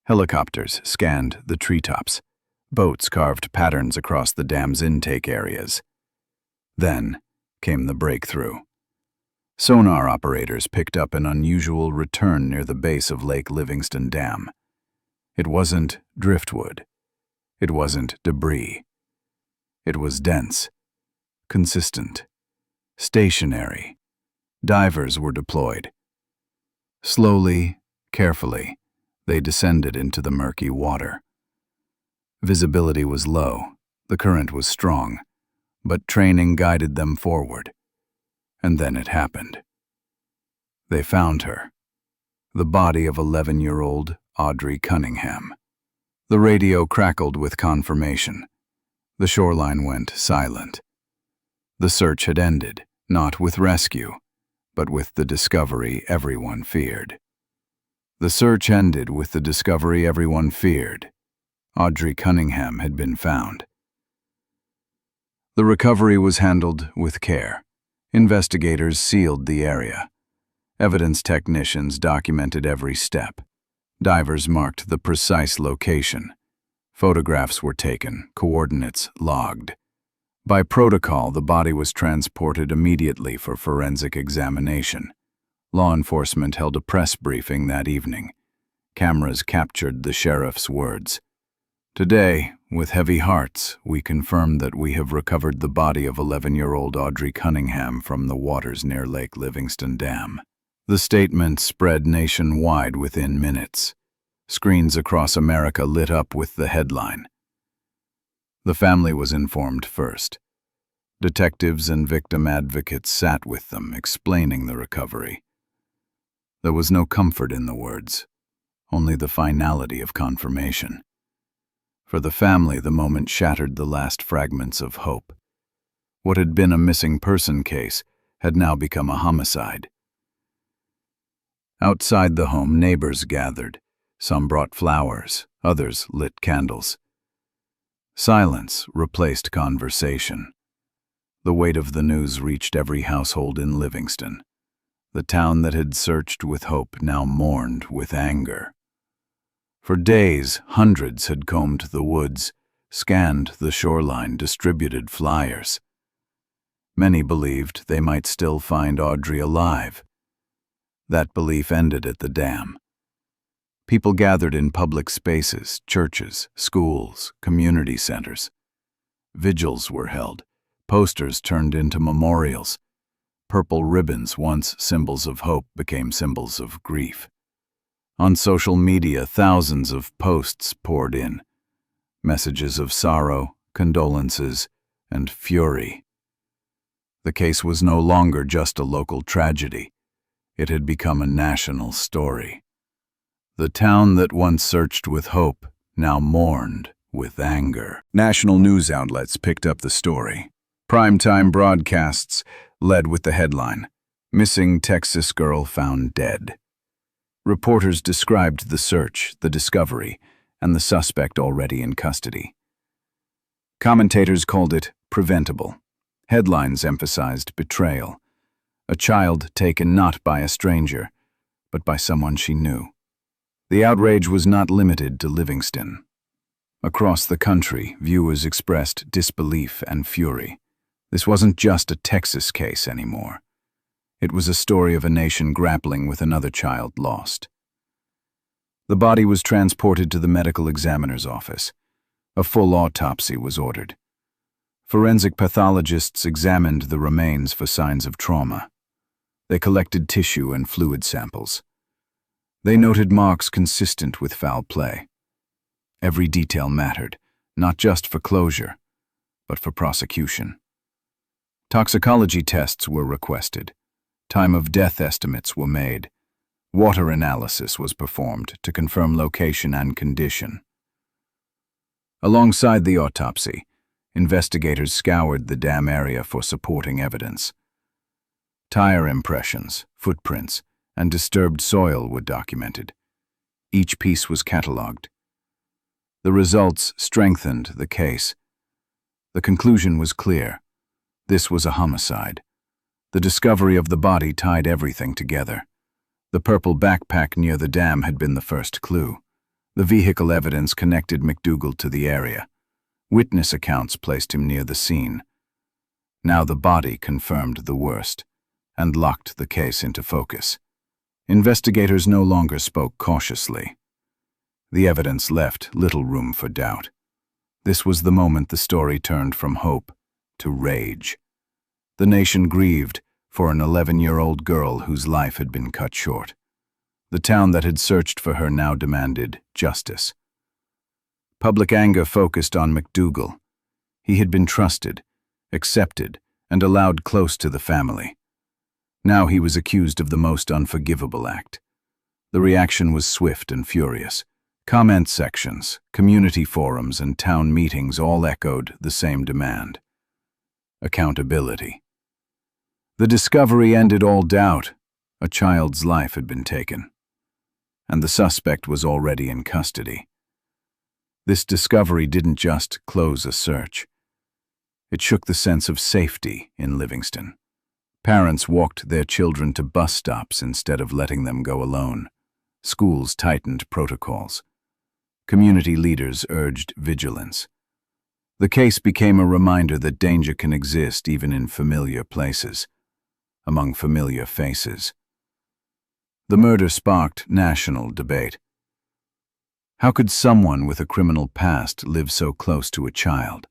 Helicopters scanned the treetops. Boats carved patterns across the dam's intake areas. Then came the breakthrough. Sonar operators picked up an unusual return near the base of Lake Livingston Dam. It wasn't driftwood. It wasn't debris. It was dense, consistent, stationary. Divers were deployed. Slowly, carefully, they descended into the murky water. Visibility was low, the current was strong, but training guided them forward. And then it happened. They found her, the body of 11-year-old Audrii Cunningham. The radio crackled with confirmation. The shoreline went silent. The search had ended, not with rescue, but with the discovery everyone feared. The search ended with the discovery everyone feared. Audrii Cunningham had been found. The recovery was handled with care. Investigators sealed the area. Evidence technicians documented every step. Divers marked the precise location. Photographs were taken, coordinates logged. By protocol, the body was transported immediately for forensic examination. Law enforcement held a press briefing that evening. Cameras captured the sheriff's words. Today, with heavy hearts, we confirm that we have recovered the body of 11-year-old Audrii Cunningham from the waters near Lake Livingston Dam. The statement spread nationwide within minutes. Screens across America lit up with the headline. The family was informed first. Detectives and victim advocates sat with them, explaining the recovery. There was no comfort in the words, only the finality of confirmation. For the family, the moment shattered the last fragments of hope. What had been a missing person case had now become a homicide. Outside the home, neighbors gathered. Some brought flowers, others lit candles. Silence replaced conversation. The weight of the news reached every household in Livingston. The town that had searched with hope now mourned with anger. For days, hundreds had combed the woods, scanned the shoreline, distributed flyers. Many believed they might still find Audrey alive. That belief ended at the dam. People gathered in public spaces, churches, schools, community centers. Vigils were held, posters turned into memorials. Purple ribbons, once symbols of hope, became symbols of grief. On social media, thousands of posts poured in. Messages of sorrow, condolences, and fury. The case was no longer just a local tragedy. It had become a national story. The town that once searched with hope now mourned with anger. National news outlets picked up the story. Primetime broadcasts led with the headline, Missing Texas girl found dead. Reporters described the search, the discovery, and the suspect already in custody. Commentators called it preventable. Headlines emphasized betrayal. A child taken not by a stranger, but by someone she knew. The outrage was not limited to Livingston. Across the country, viewers expressed disbelief and fury. This wasn't just a Texas case anymore. It was a story of a nation grappling with another child lost. The body was transported to the medical examiner's office. A full autopsy was ordered. Forensic pathologists examined the remains for signs of trauma. They collected tissue and fluid samples. They noted marks consistent with foul play. Every detail mattered, not just for closure, but for prosecution. Toxicology tests were requested. Time of death estimates were made. Water analysis was performed to confirm location and condition. Alongside the autopsy, investigators scoured the dam area for supporting evidence. Tire impressions, footprints, and disturbed soil were documented. Each piece was catalogued. The results strengthened the case. The conclusion was clear. This was a homicide. The discovery of the body tied everything together. The purple backpack near the dam had been the first clue. The vehicle evidence connected McDougal to the area. Witness accounts placed him near the scene. Now the body confirmed the worst and locked the case into focus. Investigators no longer spoke cautiously. The evidence left little room for doubt. This was the moment the story turned from hope to rage. The nation grieved for an 11-year-old girl whose life had been cut short. The town that had searched for her now demanded justice. Public anger focused on McDougal. He had been trusted, accepted, and allowed close to the family. Now he was accused of the most unforgivable act. The reaction was swift and furious. Comment sections, community forums, and town meetings all echoed the same demand: accountability. The discovery ended all doubt. A child's life had been taken, and the suspect was already in custody. This discovery didn't just close a search. It shook the sense of safety in Livingston. Parents walked their children to bus stops instead of letting them go alone. Schools tightened protocols. Community leaders urged vigilance. The case became a reminder that danger can exist even in familiar places, among familiar faces. The murder sparked national debate. How could someone with a criminal past live so close to a child?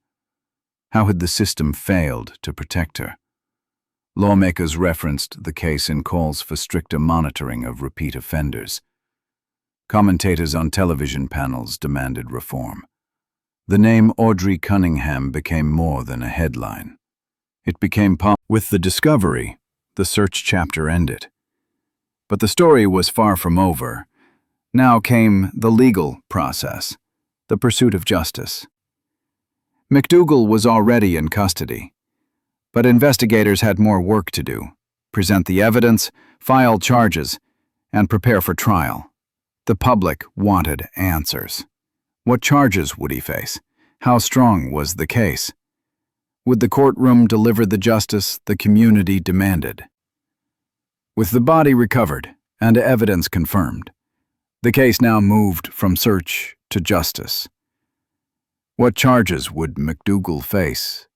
How had the system failed to protect her? Lawmakers referenced the case in calls for stricter monitoring of repeat offenders. Commentators on television panels demanded reform. The name Audrii Cunningham became more than a headline. It became popular. With the discovery, the search chapter ended. But the story was far from over. Now came the legal process, the pursuit of justice. McDougal was already in custody, but investigators had more work to do: present the evidence, file charges, and prepare for trial. The public wanted answers. What charges would he face? How strong was the case? Would the courtroom deliver the justice the community demanded? With the body recovered and evidence confirmed, the case now moved from search to justice. What charges would McDougal face,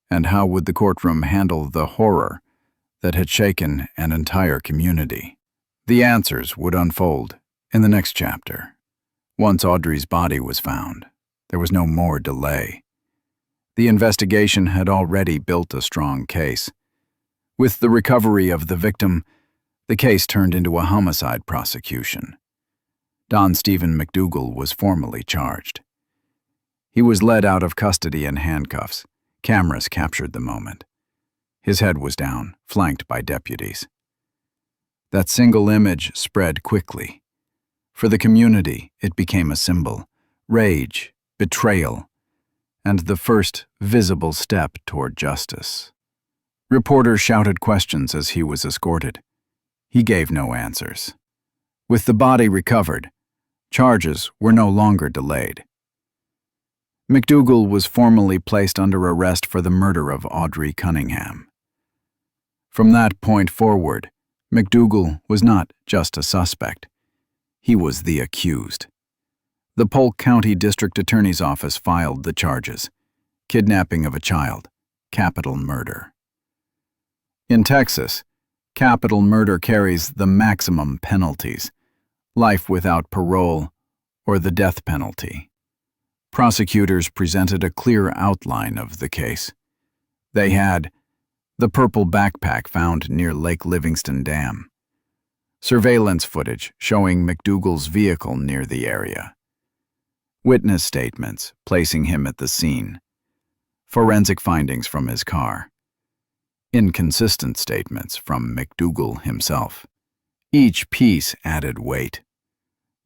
and how would the courtroom handle the horror that had shaken an entire community? The answers would unfold in the next chapter. Once Audrey's body was found, there was no more delay. The investigation had already built a strong case. With the recovery of the victim, the case turned into a homicide prosecution. Don Stephen McDougal was formally charged. He was led out of custody in handcuffs. Cameras captured the moment. His head was down, flanked by deputies. That single image spread quickly. For the community, it became a symbol: rage, betrayal, and the first visible step toward justice. Reporters shouted questions as he was escorted. He gave no answers. With the body recovered, charges were no longer delayed. McDougal was formally placed under arrest for the murder of Audrii Cunningham. From that point forward, McDougal was not just a suspect. He was the accused. The Polk County District Attorney's Office filed the charges: kidnapping of a child, capital murder. In Texas, capital murder carries the maximum penalties: life without parole or the death penalty. Prosecutors presented a clear outline of the case. They had the purple backpack found near Lake Livingston Dam, surveillance footage showing McDougal's vehicle near the area, witness statements placing him at the scene, forensic findings from his car, inconsistent statements from McDougal himself. Each piece added weight.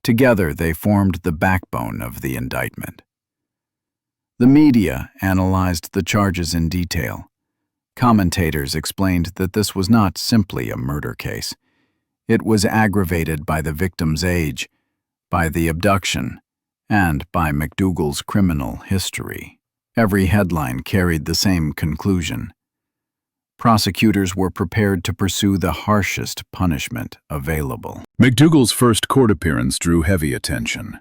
Together they formed the backbone of the indictment. The media analyzed the charges in detail. Commentators explained that this was not simply a murder case. It was aggravated by the victim's age, by the abduction, and by McDougal's criminal history. Every headline carried the same conclusion. Prosecutors were prepared to pursue the harshest punishment available. McDougal's first court appearance drew heavy attention.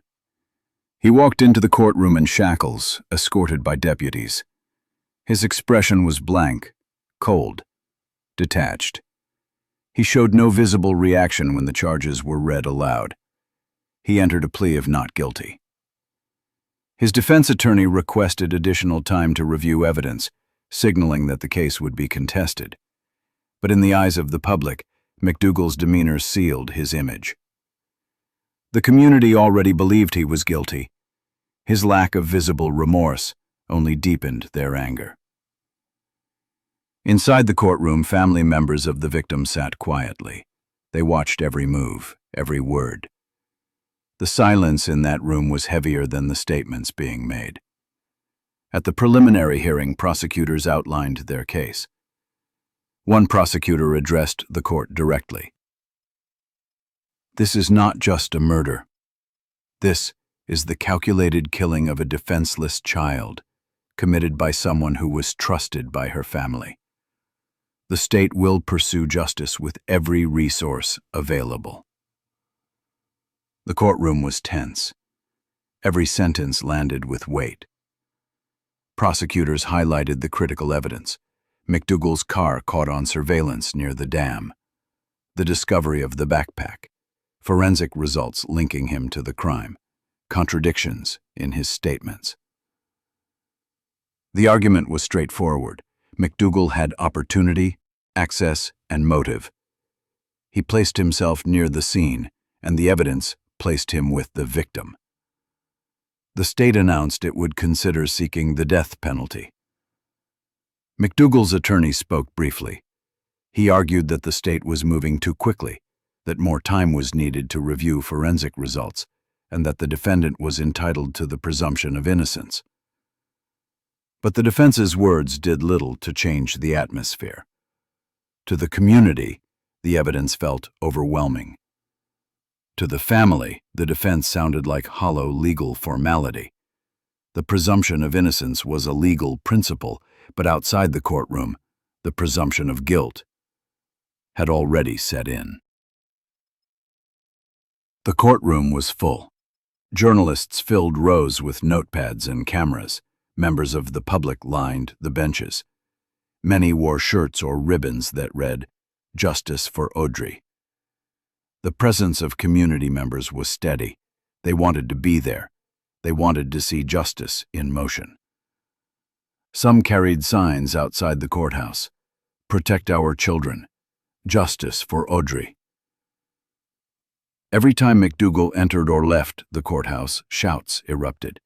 He walked into the courtroom in shackles, escorted by deputies. His expression was blank, cold, detached. He showed no visible reaction when the charges were read aloud. He entered a plea of not guilty. His defense attorney requested additional time to review evidence, signaling that the case would be contested. But in the eyes of the public, McDougal's demeanor sealed his image. The community already believed he was guilty. His lack of visible remorse only deepened their anger. Inside the courtroom, family members of the victim sat quietly. They watched every move, every word. The silence in that room was heavier than the statements being made. At the preliminary hearing, prosecutors outlined their case. One prosecutor addressed the court directly. This is not just a murder. This is the calculated killing of a defenseless child, committed by someone who was trusted by her family. The state will pursue justice with every resource available. The courtroom was tense. Every sentence landed with weight. Prosecutors highlighted the critical evidence: McDougal's car caught on surveillance near the dam, the discovery of the backpack, forensic results linking him to the crime, contradictions in his statements. The argument was straightforward. McDougal had opportunity, access, and motive. He placed himself near the scene, and the evidence placed him with the victim. The state announced it would consider seeking the death penalty. McDougal's attorney spoke briefly. He argued that the state was moving too quickly, that more time was needed to review forensic results, and that the defendant was entitled to the presumption of innocence. But the defense's words did little to change the atmosphere. To the community, the evidence felt overwhelming. To the family, the defense sounded like hollow legal formality. The presumption of innocence was a legal principle, but outside the courtroom, the presumption of guilt had already set in. The courtroom was full. Journalists filled rows with notepads and cameras. Members of the public lined the benches. Many wore shirts or ribbons that read, "Justice for Audrey." The presence of community members was steady. They wanted to be there. They wanted to see justice in motion. Some carried signs outside the courthouse: "Protect our children. Justice for Audrey." Every time McDougal entered or left the courthouse, shouts erupted.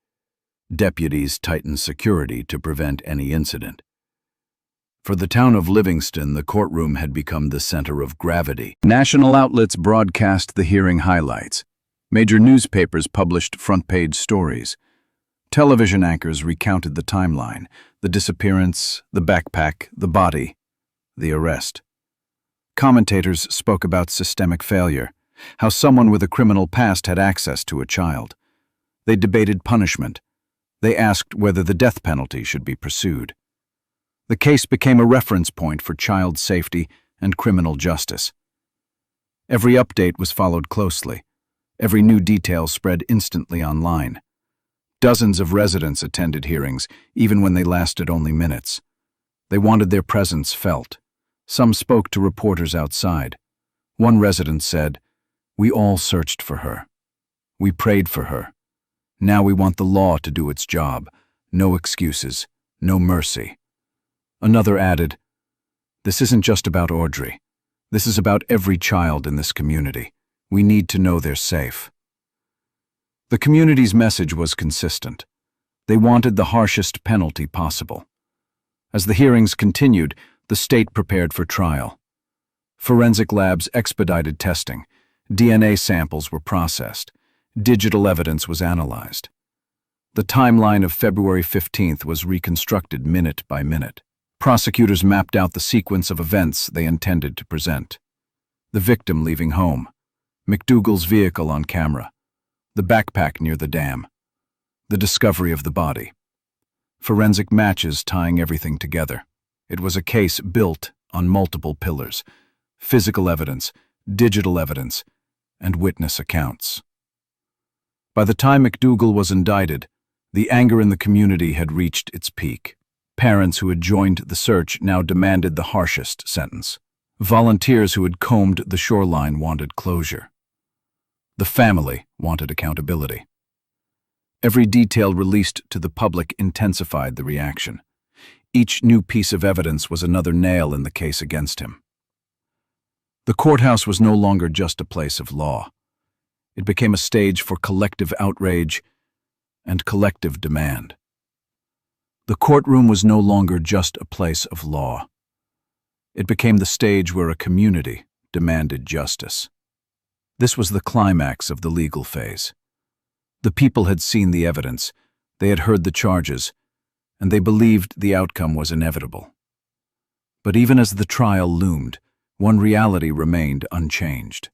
Deputies tightened security to prevent any incident. For the town of Livingston, the courtroom had become the center of gravity. National outlets broadcast the hearing highlights. Major newspapers published front-page stories. Television anchors recounted the timeline: the disappearance, the backpack, the body. the arrest. Commentators spoke about systemic failure, how someone with a criminal past had access to a child. They debated punishment. They asked whether the death penalty should be pursued. The case became a reference point for child safety and criminal justice. Every update was followed closely. Every new detail spread instantly online. Dozens of residents attended hearings, even when they lasted only minutes. They wanted their presence felt. Some spoke to reporters outside. One resident said, "We all searched for her. We prayed for her. Now we want the law to do its job. No excuses, no mercy." Another added, "This isn't just about Audrey. This is about every child in this community. We need to know they're safe." The community's message was consistent. They wanted the harshest penalty possible. As the hearings continued, the state prepared for trial. Forensic labs expedited testing. DNA samples were processed. Digital evidence was analyzed. The timeline of February 15th was reconstructed minute by minute. Prosecutors mapped out the sequence of events they intended to present. The victim leaving home, McDougal's vehicle on camera, the backpack near the dam, the discovery of the body. Forensic matches tying everything together. It was a case built on multiple pillars: physical evidence, digital evidence, and witness accounts. By the time McDougal was indicted, the anger in the community had reached its peak. Parents who had joined the search now demanded the harshest sentence. Volunteers who had combed the shoreline wanted closure. The family wanted accountability. Every detail released to the public intensified the reaction. Each new piece of evidence was another nail in the case against him. The courthouse was no longer just a place of law. It became a stage for collective outrage and collective demand. The courtroom was no longer just a place of law. It became the stage where a community demanded justice. This was the climax of the legal phase. The people had seen the evidence, they had heard the charges, and they believed the outcome was inevitable. But even as the trial loomed, one reality remained unchanged.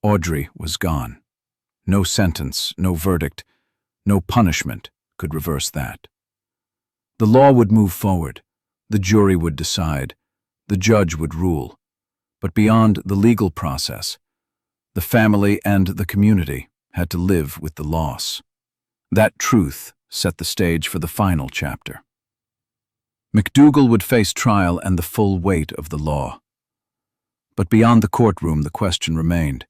Audrey was gone. No sentence, no verdict, no punishment could reverse that. The law would move forward, the jury would decide, the judge would rule. But beyond the legal process, the family and the community had to live with the loss. That truth set the stage for the final chapter. McDougal would face trial and the full weight of the law. But beyond the courtroom, the question remained: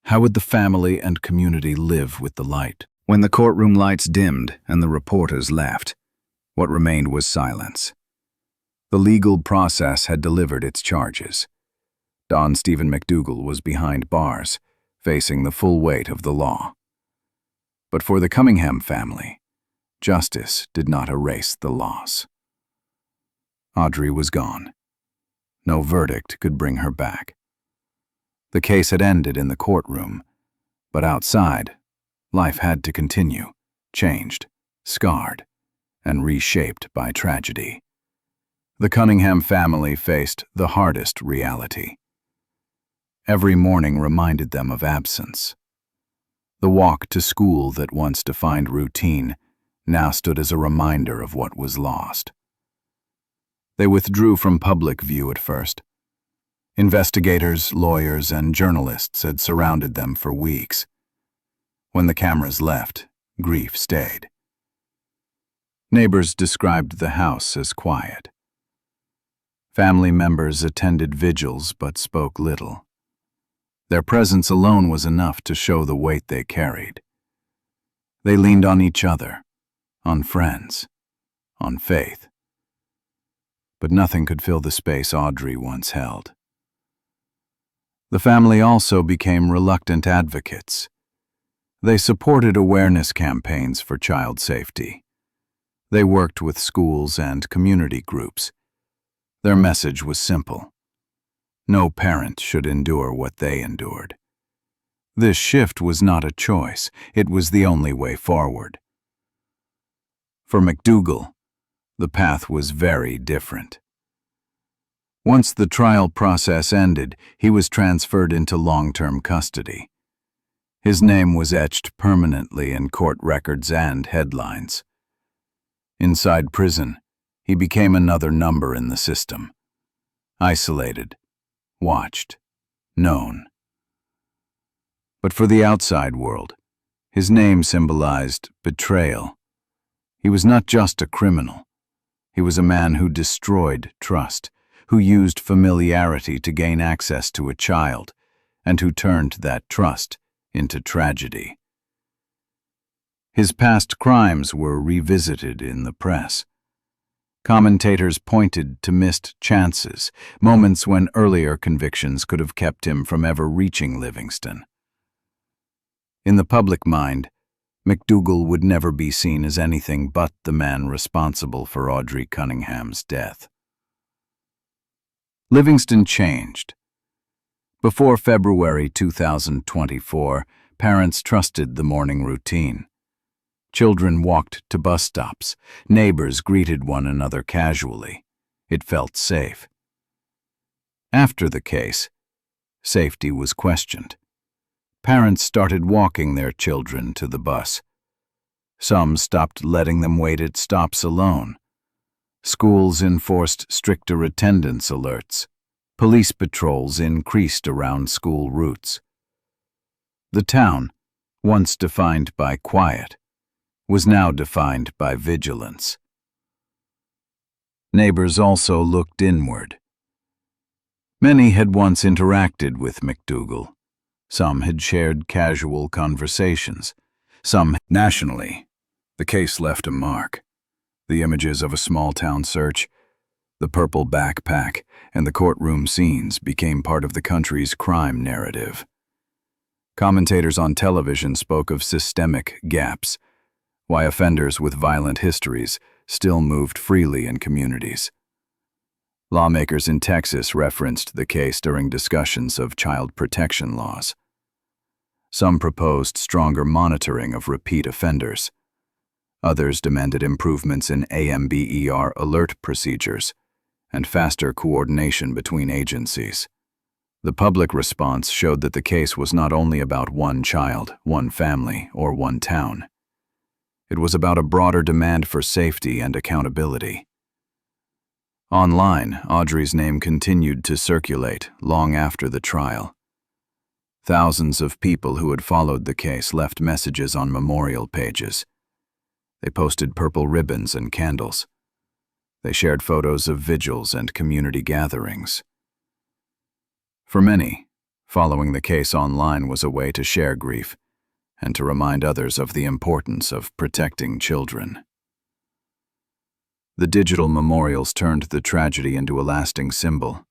how would the family and community live with the light? When the courtroom lights dimmed and the reporters left, what remained was silence. The legal process had delivered its charges. Don Stephen McDougal was behind bars, facing the full weight of the law. But for the Cunningham family, justice did not erase the loss. Audrey was gone. No verdict could bring her back. The case had ended in the courtroom, but outside, life had to continue, changed, scarred, and reshaped by tragedy. The Cunningham family faced the hardest reality. Every morning reminded them of absence. The walk to school that once defined routine now stood as a reminder of what was lost. They withdrew from public view at first. Investigators, lawyers, and journalists had surrounded them for weeks. When the cameras left, grief stayed. Neighbors described the house as quiet. Family members attended vigils but spoke little. Their presence alone was enough to show the weight they carried. They leaned on each other, on friends, on faith. But nothing could fill the space Audrey once held. The family also became reluctant advocates. They supported awareness campaigns for child safety. They worked with schools and community groups. Their message was simple: no parent should endure what they endured. This shift was not a choice, it was the only way forward. For McDougal, the path was very different. Once the trial process ended, he was transferred into long-term custody. His name was etched permanently in court records and headlines. Inside prison, he became another number in the system. Isolated, watched, known. But for the outside world, his name symbolized betrayal. He was not just a criminal. He was a man who destroyed trust, who used familiarity to gain access to a child, and who turned that trust into tragedy. His past crimes were revisited in the press. Commentators pointed to missed chances, moments when earlier convictions could have kept him from ever reaching Livingston. In the public mind, McDougal would never be seen as anything but the man responsible for Audrii Cunningham's death. Livingston changed. Before February 2024, parents trusted the morning routine. Children walked to bus stops. Neighbors greeted one another casually. It felt safe. After the case, safety was questioned. Parents started walking their children to the bus. Some stopped letting them wait at stops alone. Schools enforced stricter attendance alerts. Police patrols increased around school routes. The town, once defined by quiet, was now defined by vigilance. Neighbors also looked inward. Many had once interacted with McDougal. Some had shared casual conversations. Some nationally. The case left a mark. The images of a small-town search, the purple backpack, and the courtroom scenes became part of the country's crime narrative. Commentators on television spoke of systemic gaps, why offenders with violent histories still moved freely in communities. Lawmakers in Texas referenced the case during discussions of child protection laws. Some proposed stronger monitoring of repeat offenders. Others demanded improvements in AMBER alert procedures and faster coordination between agencies. The public response showed that the case was not only about one child, one family, or one town. It was about a broader demand for safety and accountability. Online, Audrey's name continued to circulate long after the trial. Thousands of people who had followed the case left messages on memorial pages. They posted purple ribbons and candles. They shared photos of vigils and community gatherings. For many, following the case online was a way to share grief and to remind others of the importance of protecting children. The digital memorials turned the tragedy into a lasting symbol.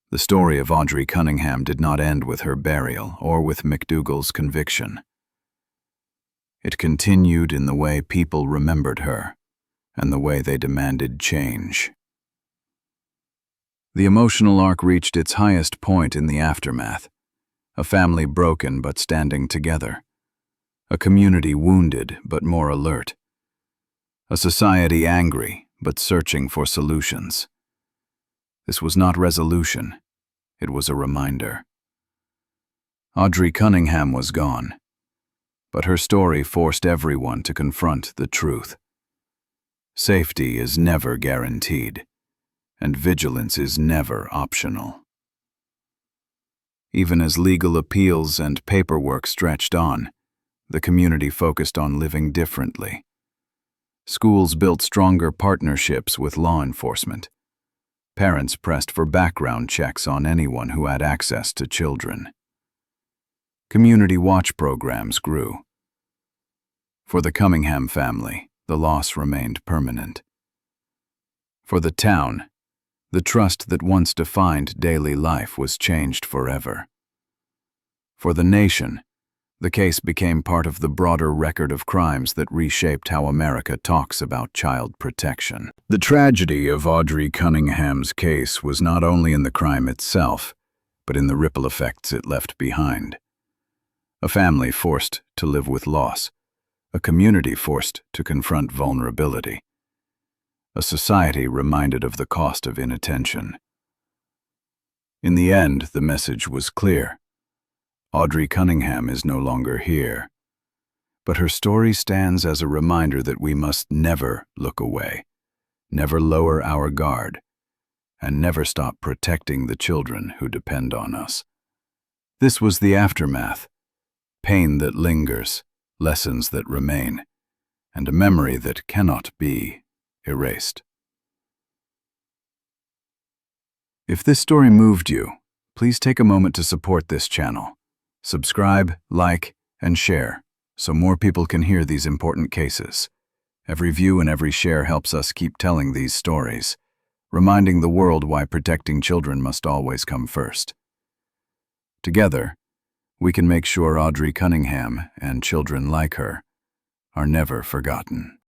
The story of Audrii Cunningham did not end with her burial or with McDougal's conviction. It continued in the way people remembered her and the way they demanded change. The emotional arc reached its highest point in the aftermath. A family broken but standing together. A community wounded but more alert. A society angry but searching for solutions. This was not resolution. It was a reminder. Audrii Cunningham was gone, but her story forced everyone to confront the truth. Safety is never guaranteed, and vigilance is never optional. Even as legal appeals and paperwork stretched on, the community focused on living differently. Schools built stronger partnerships with law enforcement. Parents pressed for background checks on anyone who had access to children. Community watch programs grew. For the Cunningham family, the loss remained permanent. For the town, the trust that once defined daily life was changed forever. For the nation, the case became part of the broader record of crimes that reshaped how America talks about child protection. The tragedy of Audrii Cunningham's case was not only in the crime itself, but in the ripple effects it left behind. A family forced to live with loss, a community forced to confront vulnerability, a society reminded of the cost of inattention. In the end, the message was clear. Audrii Cunningham is no longer here, but her story stands as a reminder that we must never look away, never lower our guard, and never stop protecting the children who depend on us. This was the aftermath, pain that lingers, lessons that remain, and a memory that cannot be erased. If this story moved you, please take a moment to support this channel. Subscribe, like, and share so more people can hear these important cases. Every view and every share helps us keep telling these stories, reminding the world why protecting children must always come first. Together, we can make sure Audrii Cunningham and children like her are never forgotten.